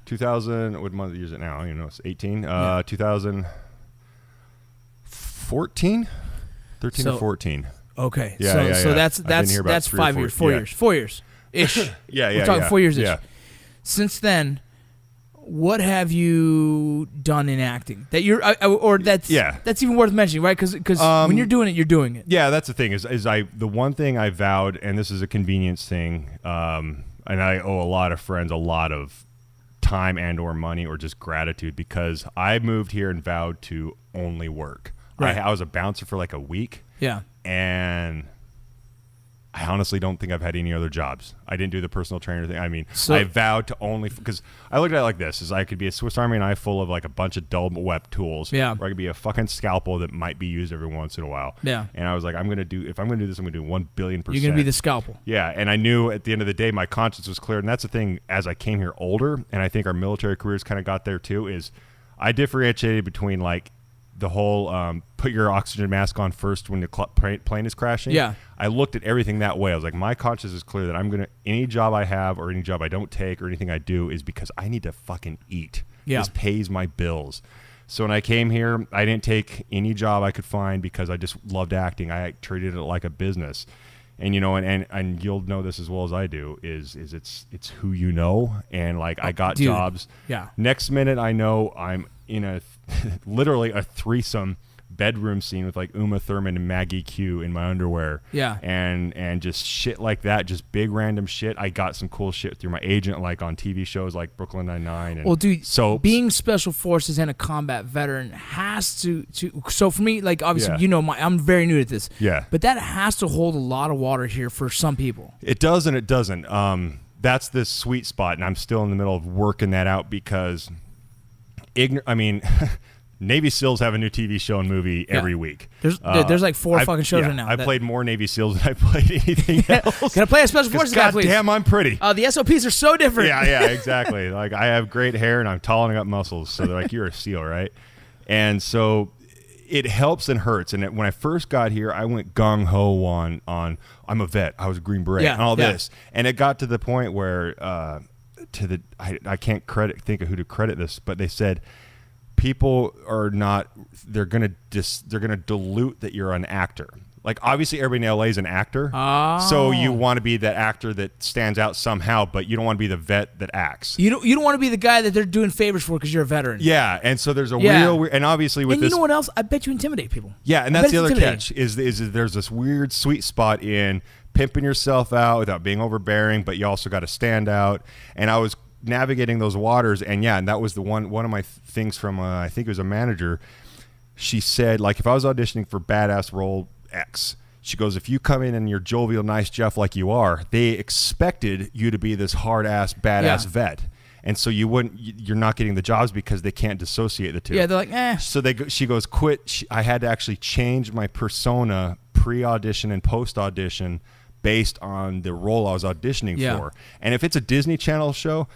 2000, what month is it now? You know, it's 18. 2014? 13 or 14. Okay. Yeah, so that's 5 years, 4 years. 4 years. Ish. Yeah. We're talking 4 years ish. Yeah. Since then, what have you done in acting that you're that's even worth mentioning, right? Because when you're doing it, you're doing it. Yeah, that's the thing. The one thing I vowed, and this is a convenience thing, and I owe a lot of friends a lot of time and or money or just gratitude, because I moved here and vowed to only work. Right. I was a bouncer for like a week. Yeah. And I honestly don't think I've had any other jobs. I didn't do the personal trainer thing. I mean, I vowed to only, because I looked at it like this, is I could be a Swiss Army knife full of like a bunch of dull web tools. Yeah. Or I could be a fucking scalpel that might be used every once in a while. Yeah. And I was like, if I'm going to do this, I'm going to do 1 billion%. You're going to be the scalpel. Yeah. And I knew at the end of the day, my conscience was clear. And that's the thing, as I came here older, and I think our military careers kind of got there too, is I differentiated between like the whole put your oxygen mask on first when the plane is crashing. Yeah. I looked at everything that way. I was like, my conscience is clear that I'm going to, any job I have or any job I don't take or anything I do is because I need to fucking eat. Yeah. This pays my bills. So when I came here, I didn't take any job I could find because I just loved acting. I treated it like a business. And you know, and you'll know this as well as I do, is it's who you know. And like I got jobs. Yeah. Next minute I know I'm in a literally a threesome bedroom scene with like Uma Thurman and Maggie Q in my underwear. Yeah. And just shit like that, just big random shit. I got some cool shit through my agent, like on TV shows like Brooklyn Nine-Nine. And well, dude, soaps. Being special forces and a combat veteran has to so for me, like obviously, you know, I'm very new to this. Yeah. But that has to hold a lot of water here for some people. It does and it doesn't. That's the sweet spot, and I'm still in the middle of working that out because Navy SEALs have a new TV show and movie every week. There's like 4 fucking shows right now. I played more Navy SEAls than I played anything else. Can I play a special forces guy, please? Damn, I'm pretty. The SOPs are so different. Yeah, exactly. Like I have great hair and I'm tall and I got muscles, so they're like, you're a SEAL, right? And so it helps and hurts. And when I first got here, I went gung ho on I'm a vet. I was a Green Beret and all this, and it got to the point where I can't think of who to credit this, but they said people are not, they're gonna dilute that you're an actor. Like obviously everybody in LA is an actor, so you want to be that actor that stands out somehow, but you don't want to be the vet that acts. You don't want to be the guy that they're doing favors for because you're a veteran. Yeah, and so there's a real, and obviously with this, you know what else? I bet you intimidate people. Yeah, and that's the other catch is there's this weird sweet spot in pimping yourself out without being overbearing, but you also got to stand out. And I was navigating those waters, and that was the one of my things from I think it was a manager. She said, like, if I was auditioning for badass role X, she goes, if you come in and you're jovial, nice Jeff like you are, they expected you to be this hard ass badass vet. And so you're not getting the jobs because they can't dissociate the two. Yeah, they're like, eh. So she goes, quit. I had to actually change my persona pre-audition and post-audition based on the role I was auditioning for. And if it's a Disney Channel show,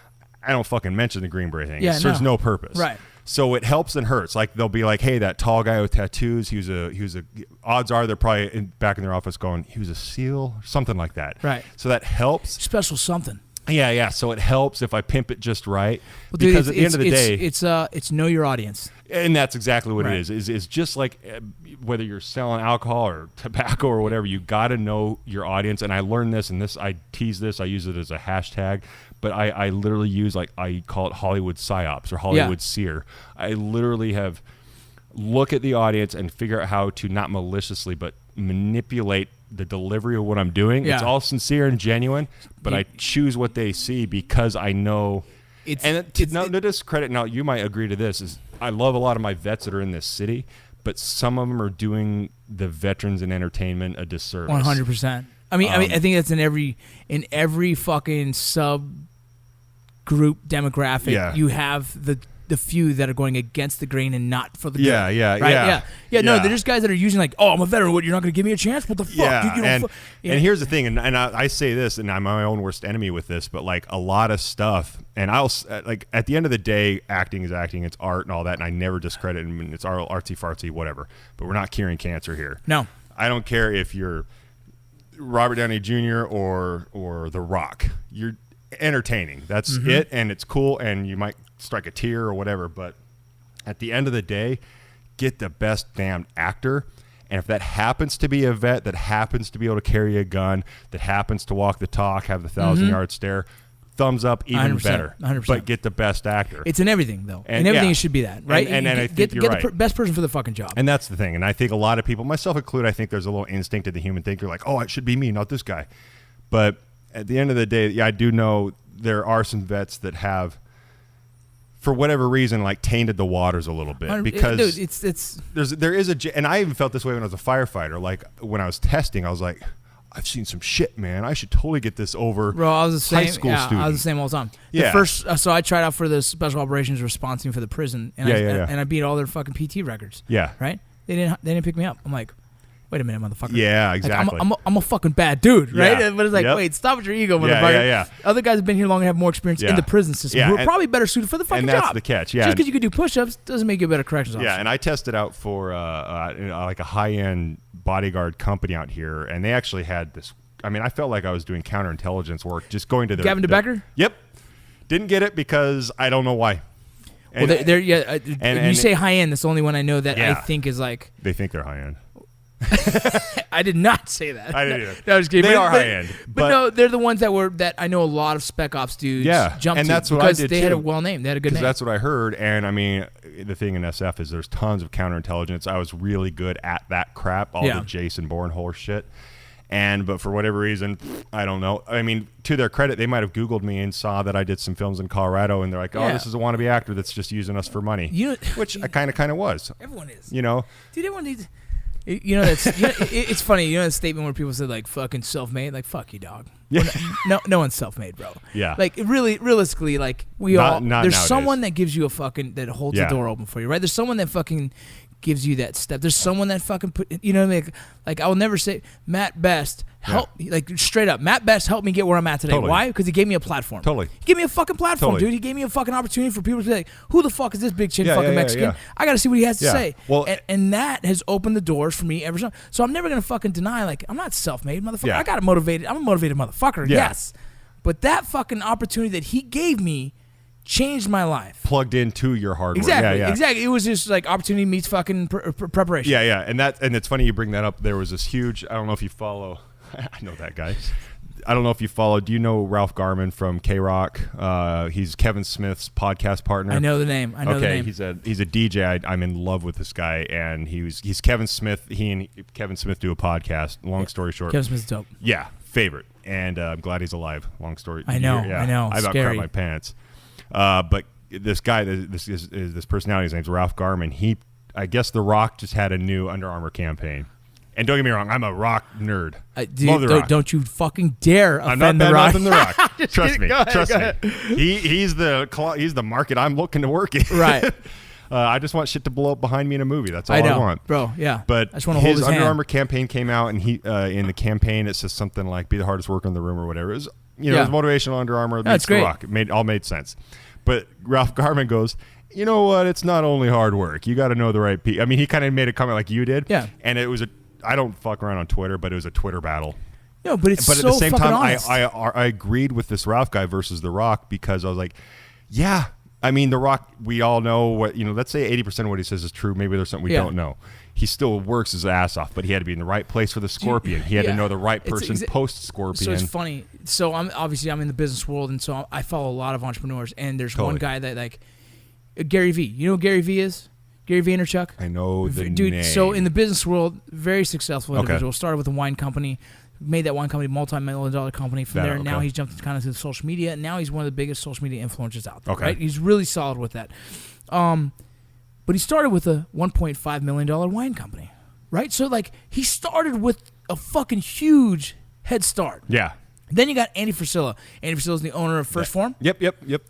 I don't fucking mention the Green Beret thing. It serves no purpose. Right. So it helps and hurts. Like they'll be like, hey, that tall guy with tattoos, he was a odds are they're probably back in their office going, he was a SEAL, something like that. Right. So that helps. Special something. Yeah. So it helps if I pimp it just right. Well, because at the end of the day, it's know your audience. And that's exactly what it is. Is just like whether you're selling alcohol or tobacco or whatever, you got to know your audience. And I learned this, and I tease this. I use it as a hashtag, but I literally use, like, I call it Hollywood psyops or Hollywood seer. I literally have look at the audience and figure out how to not maliciously but manipulate the delivery of what I'm doing. It's all sincere and genuine, but I choose what they see because I know. To discredit, now you might agree to this, is I love a lot of my vets that are in this city, but some of them are doing the veterans in entertainment a disservice. 100%. I mean, I think that's in every fucking sub group demographic. You have the few that are going against the grain and not for the Yeah, good. yeah, right? yeah. No, there's guys that are using like, oh, I'm a veteran. What, you're not going to give me a chance? What the fuck? Yeah, dude, and here's the thing, and I say this, and I'm my own worst enemy with this, but like a lot of stuff, and I'll like at the end of the day, acting is acting, it's art and all that, and I never discredit it, and it's artsy fartsy, whatever. But we're not curing cancer here. No, I don't care if you're Robert Downey Jr. or The Rock. You're entertaining. That's it, and it's cool, and you might strike a tear or whatever. But at the end of the day, get the best damned actor. And if that happens to be a vet that happens to be able to carry a gun, that happens to walk the talk, have the 1,000-yard stare, thumbs up, even 100%, better. 100%. But get the best actor. it's in everything though. And, In everything, yeah. it should be that, right? And I think you're get right. the best person for the fucking job. And that's the thing. And I think a lot of people, myself included, I think there's a little instinct of the human thinker, like, oh, it should be me, not this guy. But at the end of the day, yeah, I do know there are some vets that have, for whatever reason, like tainted the waters a little bit. Because Dude, there is and I even felt this way when I was a firefighter. Like when I was testing, I was like, I've seen some shit, man. I should totally get this over. Bro, I was the same. High school yeah, student. I was the same all the time. Yeah. The first, so I tried out for the special operations response team for the prison, and I beat all their fucking PT records. Yeah. Right? They didn't pick me up. I'm like, wait a minute, motherfucker. Yeah, Like, exactly. I'm a fucking bad dude, right? Yeah. But it's like, Yep. wait, stop with your ego, Yeah, motherfucker. yeah. Other guys have been here long and have more experience Yeah. in the prison system. Yeah, Who are and- probably better suited for the fucking and that's job. the catch, yeah. Just because you can do push-ups doesn't make you a better corrections officer. Yeah, and I tested out for like a high-end bodyguard company out here, and they actually had this. I mean, I felt like I was doing counterintelligence work, just going to their. Gavin DeBecker? Yep, didn't get it because I don't know why. Well, And they're yeah. and you say high end. That's the only one I know that I Yeah. think is like. they think they're high-end. I did not say that. I didn't either. No, I was kidding. They But- are but- high-end, but but- no, they're the ones that I know a lot of spec ops dudes. Yeah, jumped and to that's what I because did they had a too. well name. They had a good Because name. that's what I heard, and I mean, the thing in SF is there's tons of counterintelligence. I was really good at that crap, all Yeah. the Jason Bourne horse shit. But for whatever reason, I don't know. I mean, to their credit, they might have Googled me and saw that I did some films in Colorado, and they're like, "Oh, Yeah. this is a wannabe actor that's just using us for money," You know- which I kind of was. Everyone is. You know, Dude, everyone needs. You know that's. It's funny. You know that statement where people say like "fucking self-made," like "fuck you, dog." Yeah. No one's self-made, bro. Yeah. Like realistically, like we Not- all. not There's nowadays. someone that gives you a fucking that holds Yeah. the door open for you, right? There's someone that fucking gives you that step. There's someone that fucking put. You know what I mean? Like I will never say Matt Best help. Like straight up, Matt Best helped me get where I'm at today. Totally. Why? Because he gave me a platform. Totally. He gave me a fucking platform, Totally. dude. He gave me a fucking opportunity for people to be like, "Who the fuck is this big chin Yeah, fucking yeah, yeah, Mexican?" yeah. I got to see what he has to Yeah. say. Well, and that has opened the doors for me ever since. So I'm never gonna fucking deny like I'm not self-made, motherfucker. Yeah. I got motivated. I'm a motivated motherfucker. Yeah. Yes, but that fucking opportunity that he gave me changed my life. plugged into your hard work. Exactly. Yeah, yeah. Exactly. It was just like opportunity meets fucking preparation. Yeah, yeah, and it's funny you bring that up. There was this huge. I don't know if you follow. I know that guy. I don't know if you follow. Do you know Ralph Garman from K Rock? He's Kevin Smith's podcast partner. I know the name. I know the name. he's a DJ. I'm in love with this guy, and he's Kevin Smith. He and Kevin Smith do a podcast. Long story short, Kevin Smith's dope. yeah, favorite, and I'm glad he's alive. Long story. I know, Yeah, I know. I about Scary. crap my pants. But this guy, this personality, his name's Ralph Garman. I guess The Rock just had a new Under Armour campaign. And don't get me wrong, I'm a Rock nerd. Dude, Love The Rock. don't you fucking dare I'm offend not the bad Rock. mouthing The Rock. Just Trust kidding. me. Go ahead, Trust go me. ahead. He's the market I'm looking to work in. Right. I just want shit to blow up behind me in a movie. That's all I I, know, want. bro. Yeah. But I just want to hold his Under hand. Armour campaign came out, and he in the campaign it says something like "Be the hardest worker in the room" or whatever. It was, it was motivational Under Armour. That's Meets The great. Rock. It all made sense. But Ralph Garman goes, you know what? It's not only hard work. You got to know the right people. I mean, he kind of made a comment like you did. Yeah. And it was I don't fuck around on Twitter, but it was a Twitter battle. No, but it's But so at the same fucking time, honest. I agreed with this Ralph guy versus The Rock because I was like, yeah. I mean, The Rock, we all know what, let's say 80% of what he says is true. Maybe there's something we Yeah. don't know. He still works his ass off, but he had to be in the right place for the Scorpion. He had to Yeah. know the right It's person post-Scorpion. So it's funny. So I'm in the business world, and so I follow a lot of entrepreneurs. And there's one Totally. guy that like Gary Vee. You know who Gary Vee is? Gary Vaynerchuk. I know the Dude, name. so in the business world, very successful Okay. individual. Started with a wine company, made that wine company multi-million-dollar company. From there, now okay. he's jumped kind of to social media, and now he's one of the biggest social media influencers out there. Okay. Right? He's really solid with that. But he started with a $1.5 million wine company, right? So like he started with a fucking huge head start. Yeah. Then you got Andy Frisella. Andy Frisella is the owner of First Form. Yep.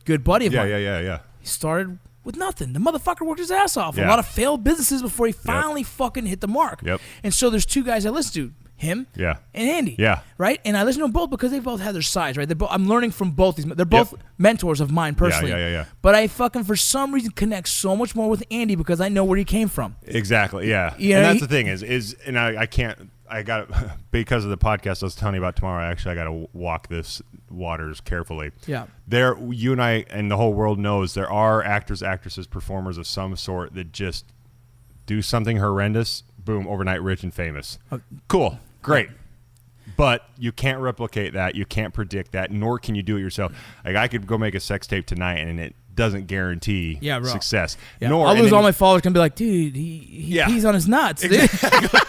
Good buddy of Yeah, mine. yeah. He started with nothing. The motherfucker worked his ass off. A Yeah. lot of failed businesses before he finally fucking hit the mark. Yep. And so there's two guys I listen to, him Yeah. and Andy. Yeah. Right? And I listen to them both because they both have their sides, right? I'm learning from both these. They're both mentors of mine personally. Yeah. But I fucking, for some reason, connect so much more with Andy because I know where he came from. Exactly. Yeah. You And know, that's the thing is, and I can't. I got because of the podcast I was telling you about tomorrow. I got to walk this waters carefully. Yeah. You and I and the whole world knows there are actors, actresses, performers of some sort that just do something horrendous. Boom, overnight rich and famous. Cool, great. But you can't replicate that. You can't predict that, nor can you do it yourself. Like I could go make a sex tape tonight, and it doesn't guarantee success. Yeah. I'll lose all my followers and be like, dude, he's on his nuts. Dude. Exactly.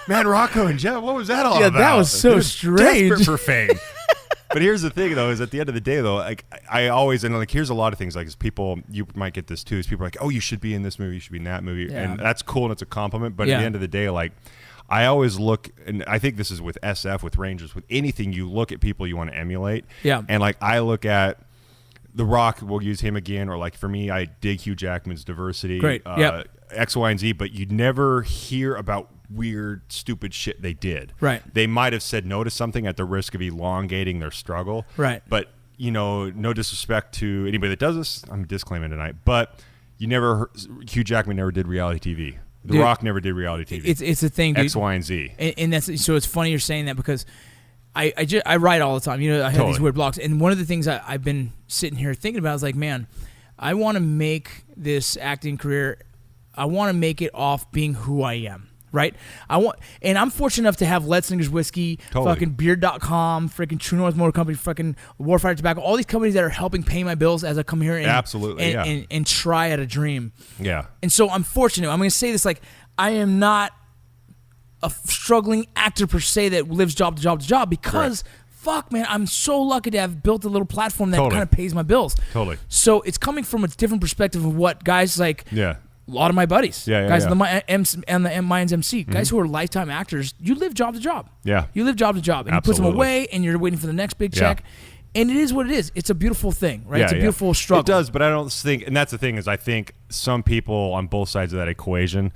Man, Rocco and Jeff, what was that all about? Yeah, that was so strange. Desperate for fame. But here's the thing, though, is at the end of the day, though, like I always, and like here's a lot of things, like as people, you might get this too, is people are like, oh, you should be in this movie, you should be in that movie, and that's cool and it's a compliment. But at the end of the day, like I always look, and I think this is with SF, with Rangers, with anything, you look at people you want to emulate. Yeah. And like I look at The Rock, we'll use him again, or like for me, I dig Hugh Jackman's diversity. Great. X, Y, and Z, but you never hear about weird, stupid shit they did. Right. They might have said no to something at the risk of elongating their struggle. Right. But, no disrespect to anybody that does this. I'm disclaiming tonight. But Hugh Jackman never did reality TV. The Rock never did reality TV. It's a thing, dude. X, Y, and Z. And that's, so it's funny you're saying that because I write all the time. I have these weird blogs. And one of the things I've been sitting here thinking about is like, man, I want to make this acting career, I want to make it off being who I am. Right? And I'm fortunate enough to have Letzinger's Whiskey, fucking Beard.com, freaking True North Motor Company, freaking Warfighter Tobacco, all these companies that are helping pay my bills as I come here and try at a dream. Yeah. And so I'm fortunate. I'm going to say this, like, I am not a struggling actor per se that lives job to job to job because fuck, man, I'm so lucky to have built a little platform that kind of pays my bills. Totally. So it's coming from a different perspective of what guys like a lot of my buddies, guys on the Mayans MC, guys who are lifetime actors, you live job to job. Yeah. You live job to job. And you put them away and you're waiting for the next big check. And it is what it is. It's a beautiful thing, right? It's a beautiful struggle. It does, but I don't think, and that's the thing, is I think some people on both sides of that equation,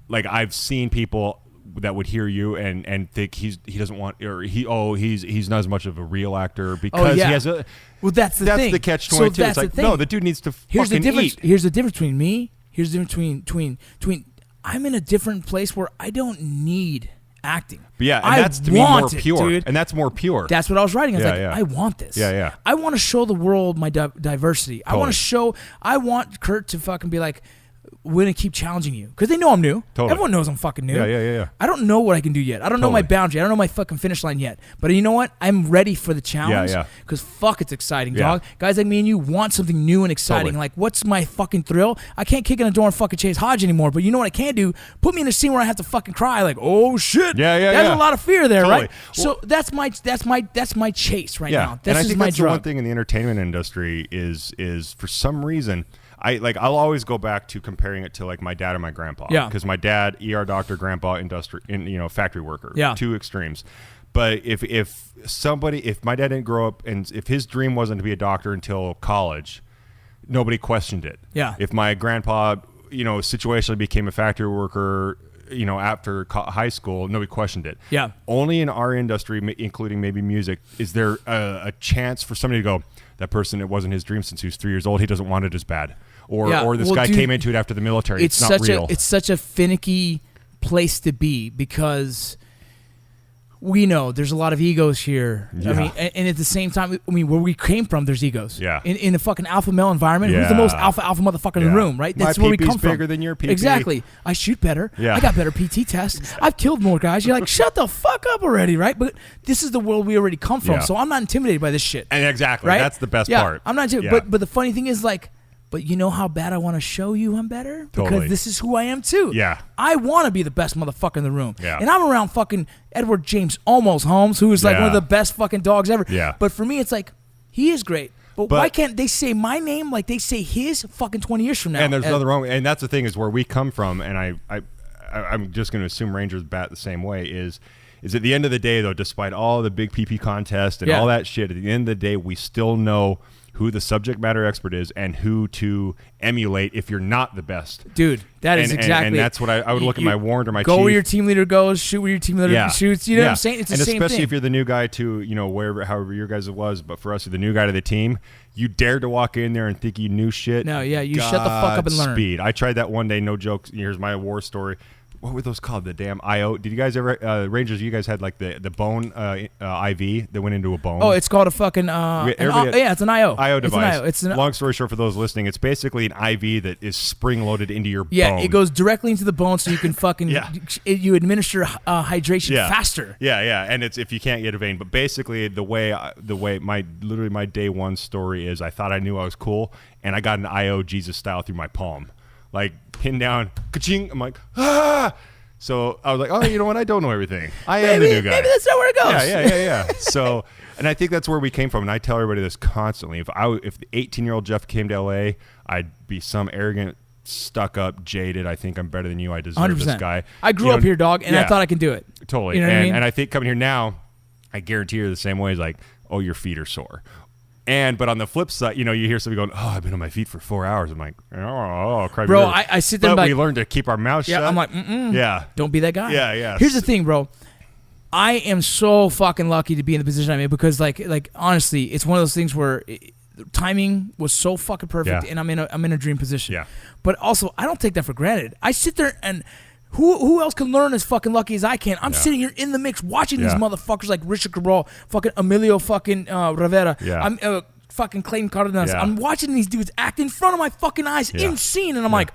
like I've seen people that would hear you and think he doesn't want, or he's not as much of a real actor because he has a. Well, that's the thing. That's the catch-22. So it's like, no, the dude needs to fucking eat. Here's the difference between me. Here's the difference between I'm in a different place where I don't need acting. But and that's to me more pure. Dude. And that's more pure. That's what I was writing. I was I want this. Yeah. I want to show the world my diversity. Totally. I want Kurt to fucking be like, we're going to keep challenging you. Because they know I'm new. Totally. Everyone knows I'm fucking new. Yeah. I don't know what I can do yet. I don't know my boundary. I don't know my fucking finish line yet. But you know what? I'm ready for the challenge. Yeah. Because fuck, it's exciting, dog. Guys like me and you want something new and exciting. Totally. Like, what's my fucking thrill? I can't kick in a door and fucking chase Hodge anymore. But you know what I can do? Put me in a scene where I have to fucking cry. Like, oh shit. There's a lot of fear there, right? Well, so that's my chase right now. And I This is think my that's drug. the one thing in the entertainment industry is for some reason, I'll always go back to comparing it to like my dad and my grandpa. Yeah. Because my dad, ER doctor, grandpa, factory worker. Yeah. Two extremes. But if my dad didn't grow up and if his dream wasn't to be a doctor until college, nobody questioned it. Yeah. If my grandpa, situationally became a factory worker, after high school, nobody questioned it. Yeah. Only in our industry, including maybe music, is there a chance for somebody to go, that person, it wasn't his dream since he was 3 years old. He doesn't want it as bad. Or this guy came into it after the military. It's not real. It's such a finicky place to be because we know there's a lot of egos here. Yeah. I mean, and at the same time, where we came from, there's egos. Yeah. In a fucking alpha male environment, who's the most alpha motherfucker in the room, right? That's where we come from. Bigger than your PP. Exactly. I shoot better. Yeah. I got better PT tests. I've killed more guys. You're like, shut the fuck up already, right? But this is the world we already come from, so I'm not intimidated by this shit. And exactly. Right? That's the best part. I'm not intimidated. But the funny thing is, like, but you know how bad I want to show you I'm better? Because this is who I am too. Yeah. I want to be the best motherfucker in the room. Yeah. And I'm around fucking Edward James Almost Holmes, who is like one of the best fucking dogs ever. Yeah. But for me, it's like, he is great. But why can't they say my name like they say his fucking 20 years from now? And there's nothing wrong. And that's the thing is where we come from, and I'm just going to assume Rangers bat the same way, is is at the end of the day, though, despite all the big PP contest and all that shit, at the end of the day, we still know who the subject matter expert is and who to emulate if you're not the best. Dude, that is exactly. And that's what I would look at my warrant or my go chief. where your team leader goes, shoot where your team leader shoots. You know what I'm saying? It's the same thing. And especially if you're the new guy to, wherever, however your guys it was, but for us, the new guy to the team, you dared to walk in there and think you knew shit. No, yeah, you shut the fuck up and learn. Speed. I tried that one day, no joke. Here's my war story. What were those called? The damn IO. Did you guys ever Rangers? You guys had like the bone IV that went into a bone. Oh, it's called a fucking it's an IO. IO device. It's an IO. Long story short, for those listening, it's basically an IV that is spring loaded into your bone. Yeah, it goes directly into the bone, so you can fucking you administer hydration faster. Yeah, and it's if you can't get a vein, but basically the way my day one story is, I thought I knew I was cool, and I got an IO Jesus style through my palm. Like, pinned down, ka-ching, I'm like, ah! So I was like, oh, you know what? I don't know everything. I am the new guy. Maybe that's not where it goes. Yeah. So, and I think that's where we came from, and I tell everybody this constantly. If the 18-year-old Jeff came to LA, I'd be some arrogant, stuck-up, jaded, I think I'm better than you, I deserve 100%. this guy. I grew up here, dog, and I thought I could do it. Totally. You know what I mean? And I think coming here now, I guarantee you're the same way. It's like, oh, your feet are sore. But on the flip side, you hear somebody going, "Oh, I've been on my feet for 4 hours." I'm like, "Oh, crap, bro." I sit there, but we learned to keep our mouth shut. I'm like, don't be that guy. Yeah. Here's the thing, bro. I am so fucking lucky to be in the position I'm in because, like honestly, it's one of those things where timing was so fucking perfect, and I'm in a dream position. Yeah. But also, I don't take that for granted. I sit there and. Who else can learn as fucking lucky as I can? I'm sitting here in the mix watching these motherfuckers like Richard Cabral, fucking Emilio fucking Rivera. I'm fucking Clayton Cardenas. I'm watching these dudes act in front of my fucking eyes in scene, and I'm like,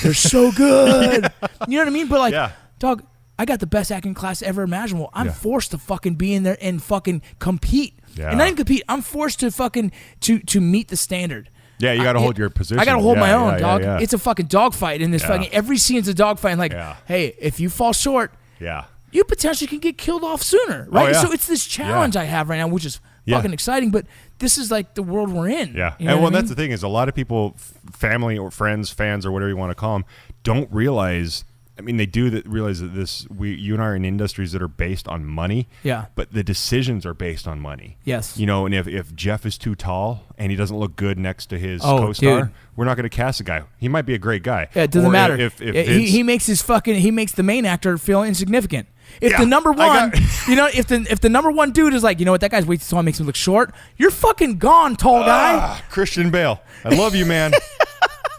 they're so good. You know what I mean? But dog, I got the best acting class ever imaginable. I'm forced to fucking be in there and fucking compete. Yeah. And not even compete. I'm forced to fucking to meet the standard. Yeah, you got to hold your position. I got to hold my own, dog. Yeah. It's a fucking dogfight in this fucking. Every scene's a dogfight. And like, hey, if you fall short, you potentially can get killed off sooner, right? So it's this challenge I have right now, which is fucking exciting. But this is like the world we're in. Yeah, you know and that's the thing is a lot of people, family or friends, fans or whatever you want to call them, don't realize. I mean, they do realize that you and I are in industries that are based on money. Yeah. But the decisions are based on money. Yes. And if Jeff is too tall and he doesn't look good next to his co-star, dude, we're not going to cast a guy. He might be a great guy. Yeah, it doesn't matter. If he makes he makes the main actor feel insignificant. If the number one, if the number one dude is like, you know what, that guy's way too tall, makes him look short, you're fucking gone, tall guy. Christian Bale, I love you, man.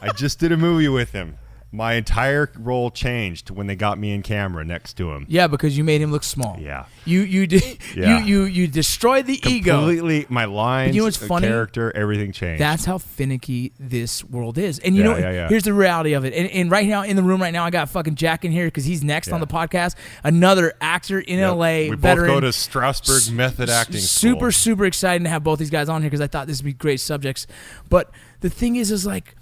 I just did a movie with him. My entire role changed when they got me in camera next to him. Yeah, because you made him look small. Yeah. You destroyed the ego. Completely, my lines, you know what's funny? Character, everything changed. That's how finicky this world is. And here's the reality of it. And right now, in the room right now, I got fucking Jack in here because he's next on the podcast. Another actor in LA, we veteran. both go to Strasberg Method Acting School. School. Super excited to have both these guys on here because I thought this would be great subjects. But the thing is like,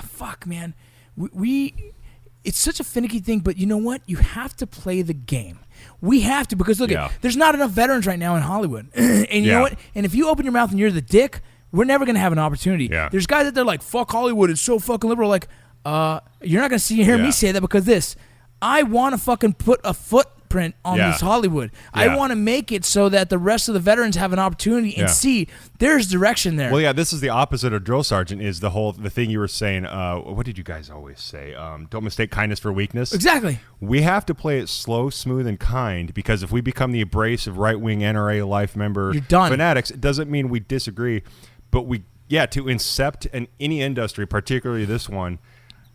fuck, man. It's such a finicky thing, but you know what? You have to play the game. We have to, because look, there's not enough veterans right now in Hollywood. And you know what? And if you open your mouth and you're the dick, we're never going to have an opportunity. Yeah. There's guys out there like, fuck Hollywood, it's so fucking liberal. Like, you're not going to hear me say that because I want to fucking put a footprint on this Hollywood. I want to make it so that the rest of the veterans have an opportunity and see there's direction there. Well, this is the opposite of drill sergeant. Is the thing you were saying? What did you guys always say? Don't mistake kindness for weakness. Exactly. We have to play it slow, smooth, and kind because if we become the abrasive right-wing NRA life member fanatics, it doesn't mean we disagree, but to incept any industry, particularly this one,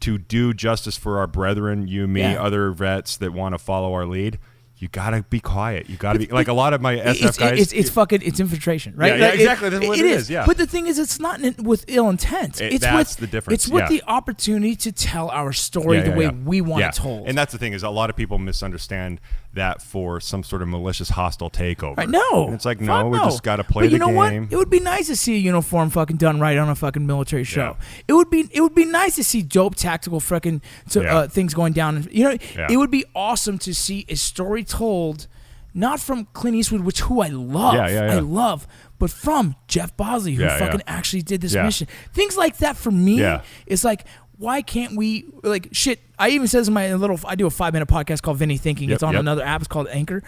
to do justice for our brethren, you, me, other vets that want to follow our lead, you gotta be quiet. You gotta be like a lot of my SF guys. It's infiltration, right? Yeah, exactly. That's what it is. Yeah. But the thing is, it's not with ill intent. That's the difference. It's with the opportunity to tell our story the way we want it told. And that's the thing is, a lot of people misunderstand that for some sort of malicious, hostile takeover. Right, no. And it's like, no, we just got to play the game. But you know what? It would be nice to see a uniform fucking done right on a fucking military show. It would be nice to see dope tactical fucking things going down. It would be awesome to see a story told, not from Clint Eastwood, who I love. I love. But from Jeff Bosley, who actually did this mission. Things like that for me is like, why can't we, like, shit, I even says in my little, I do a 5-minute podcast called Vinny Thinking. Yep, it's on another app. It's called Anchor.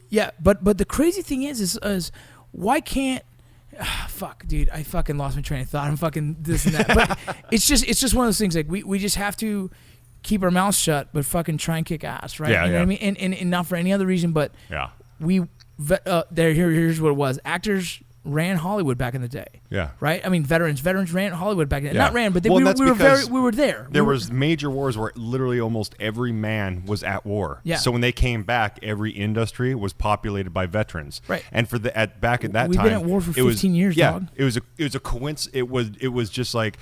Yeah, but the crazy thing is why can't, fuck, dude, I fucking lost my train of thought. I'm fucking this and that. But it's just one of those things, like, we just have to keep our mouths shut, but fucking try and kick ass, right? Yeah, you know what I mean? And not for any other reason, but here's what it was. Actors ran Hollywood back in the day. Yeah. Right? I mean, veterans ran Hollywood back in the day. Yeah. Not ran, but Well, we were there. There was major wars where literally almost every man was at war. Yeah. So when they came back, every industry was populated by veterans. Right. And for back at that We've time, been at war for 15 years, dog. It was a coincidence. It was just like,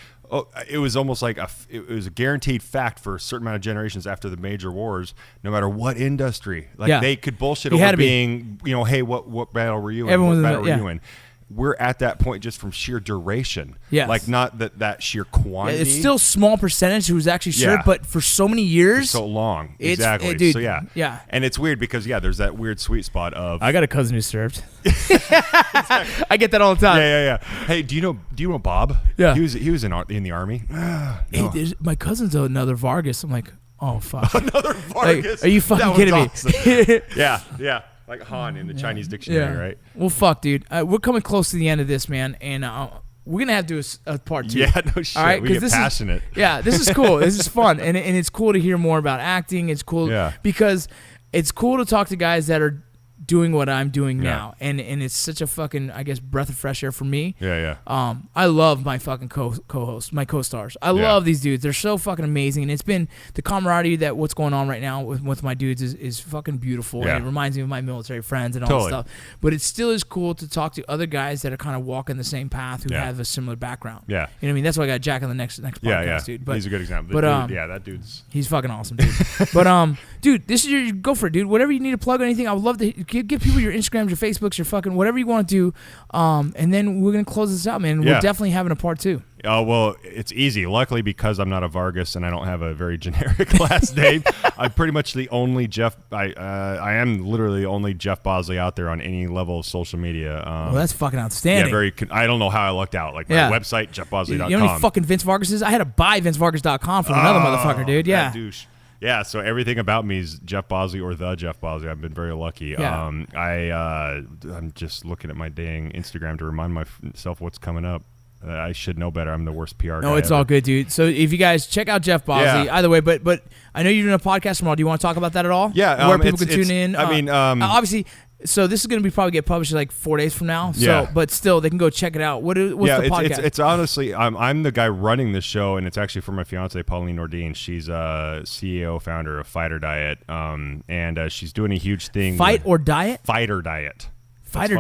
it was almost like it was a guaranteed fact for a certain amount of generations after the major wars, no matter what industry. Like they could bullshit over being, hey, what battle were you in? What battle were you in? We're at that point just from sheer duration. Yes. Like not that sheer quantity. Yeah, it's still small percentage who's actually served, but for so many years. So long. Exactly. Dude, so yeah. And it's weird because there's that weird sweet spot of I got a cousin who served. I get that all the time. Yeah. Hey, do you know Bob? Yeah. He was in the army. No. Hey, my cousin's another Vargas. I'm like, oh fuck. Another Vargas. Like, are you fucking kidding me? Awesome. Yeah. Like Han in the Chinese dictionary, right? Well, fuck, dude. We're coming close to the end of this, man, and we're gonna have to do a part 2. Yeah, no shit. All right, we get passionate. This is cool. This is fun, and it's cool to hear more about acting. It's cool because it's cool to talk to guys that are doing what I'm doing now, and it's such a fucking, I guess, breath of fresh air for me. Yeah. I love my fucking co-hosts, my co-stars. I love these dudes. They're so fucking amazing, and it's been the camaraderie that what's going on right now with my dudes is fucking beautiful. And it reminds me of my military friends and all that stuff. But it still is cool to talk to other guys that are kind of walking the same path who have a similar background. Yeah, you know what I mean. That's why I got Jack on the next podcast, dude. But he's a good example. But that dude's he's fucking awesome, dude. But dude, this is your go for it, dude. Whatever you need to plug or anything, I would love to give people your Instagrams, your Facebooks, your fucking whatever you want to do. And then we're gonna close this out, man. We're definitely having a part 2. Oh, well, it's easy. Luckily, because I'm not a Vargas and I don't have a very generic last name, I'm pretty much the only Jeff. I am literally the only Jeff Bosley out there on any level of social media. Well, that's fucking outstanding. Yeah, I don't know how I lucked out. Like my website, jeffbosley.com. You know how many fucking Vince Vargases? I had to buy VinceVargas.com from another motherfucker, dude. Yeah. That douche. Yeah, so everything about me is Jeff Bosley or the Jeff Bosley. I've been very lucky. Yeah. I'm just looking at my dang Instagram to remind myself what's coming up. I should know better. I'm the worst PR guy. No, it's all good, dude. So if you guys check out Jeff Bosley, either way, but I know you're doing a podcast tomorrow. Do you want to talk about that at all? Yeah. Where people can tune in? I mean, obviously, so this is going to probably get published in like 4 days from now. So, but still, they can go check it out. What's the podcast? It's honestly, I'm the guy running the show, and it's actually for my fiance, Pauline Nordine. She's a CEO, founder of Fighter Diet, and she's doing a huge thing. Fighter Diet. Fighter Diet.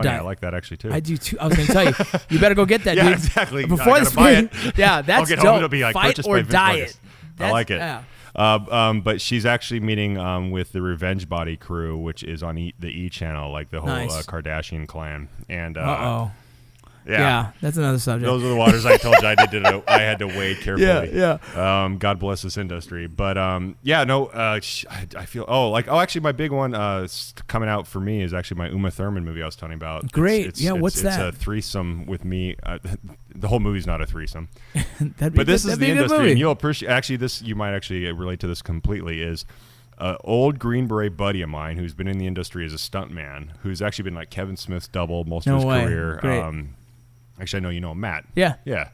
I like that actually too. I do too. I was going to tell you, you better go get that, dude. Yeah, exactly. Before this, buy it. Yeah, that's I'll get dope. home. It'll be like Fight or Diet. I like it. Yeah. But she's actually meeting with the Revenge Body crew, which is on the E channel, like the whole Kardashian clan. And yeah, that's another subject. Those are the waters I told you I had to wade carefully. Yeah. God bless this industry. But I feel actually my big one coming out for me is actually my Uma Thurman movie I was telling you about. Great. What's that? It's a threesome with me. The whole movie's not a threesome. But this is the industry, and you'll appreciate. Actually, you might actually relate to this completely. Is old Green Beret buddy of mine who's been in the industry as a stuntman, who's actually been like Kevin Smith's double most of his career. Great. Actually, I know you know him, Matt. Yeah.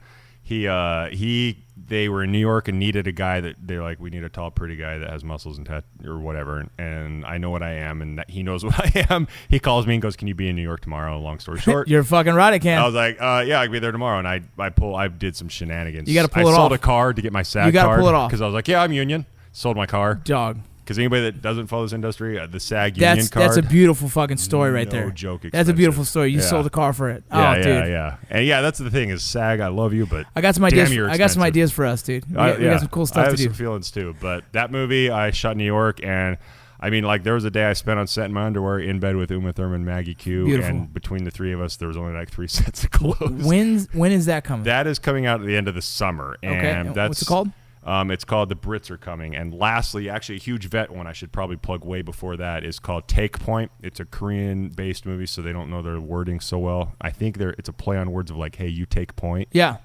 They were in New York and needed a guy that they're like, we need a tall, pretty guy that has muscles and or whatever. And I know what I am, and he knows what I am. He calls me and goes, "Can you be in New York tomorrow?" Long story short, you're fucking right. I can. I was like, yeah, I can be there tomorrow. And I did some shenanigans. You got to pull it off. I sold a car to get my SAG card. You got to pull it off because I was like, yeah, I'm union. Sold my car. Dog. Because anybody that doesn't follow this industry, the SAG union card. That's a beautiful fucking story right there. No joke. Expensive. That's a beautiful story. You sold a car for it. Yeah, dude. And that's the thing is SAG. I love you, but I got some ideas. I got some ideas for us, dude. We got some cool stuff to do. I have some feelings too. But that movie, I shot in New York, and I mean, like there was a day I spent on set in my underwear in bed with Uma Thurman, Maggie Q, beautiful. And between the three of us, there was only like 3 sets of clothes. When is that coming? That is coming out at the end of the summer. And okay. What's it called? It's called The Brits Are Coming. And lastly, actually a huge vet one I should probably plug way before that is called Take Point. It's a Korean-based movie, so they don't know their wording so well. I think it's a play on words of like, hey, you take point. Yeah.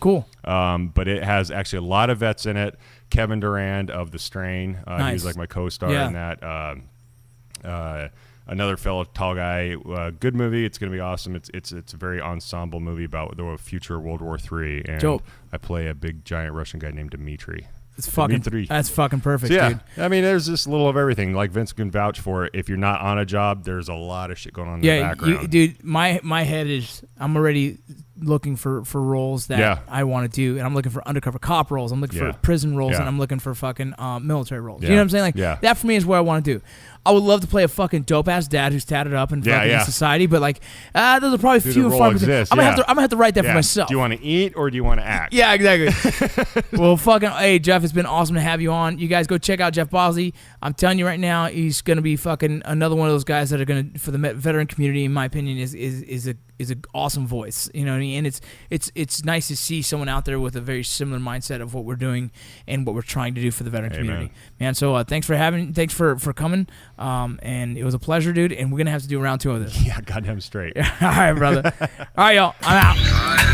Cool. But it has actually a lot of vets in it. Kevin Durand of The Strain. Nice. He was like my co-star in that. Another fellow tall guy. Good movie. It's going to be awesome. It's a very ensemble movie about the future World War III. And Dope. I play a big giant Russian guy named Dmitri. That's fucking perfect, So, yeah, dude. I mean, there's just a little of everything. Like Vince can vouch for it. If you're not on a job, there's a lot of shit going on in the background. Dude, my head is. I'm already looking for roles that I want to do, and I'm looking for undercover cop roles. I'm looking for prison roles, and I'm looking for fucking military roles. You know what I'm saying? Like that for me is what I want to do. I would love to play a fucking dope ass dad who's tatted up and fucking in society, but like those are probably few and far between. I'm gonna have to write that for myself. Do you want to eat or do you want to act? Yeah, exactly. Well, fucking, hey, Jeff, it's been awesome to have you on. You guys go check out Jeff Bosley. I'm telling you right now, he's gonna be fucking another one of those guys that are gonna, for the veteran community, in my opinion, is an awesome voice. You know what I mean? And it's nice to see someone out there with a very similar mindset of what we're doing and what we're trying to do for the veteran community, man. So thanks for coming. And it was a pleasure, dude. And we're gonna have to do a round 2 of this. Yeah, goddamn straight. All right, brother. All right, y'all. I'm out.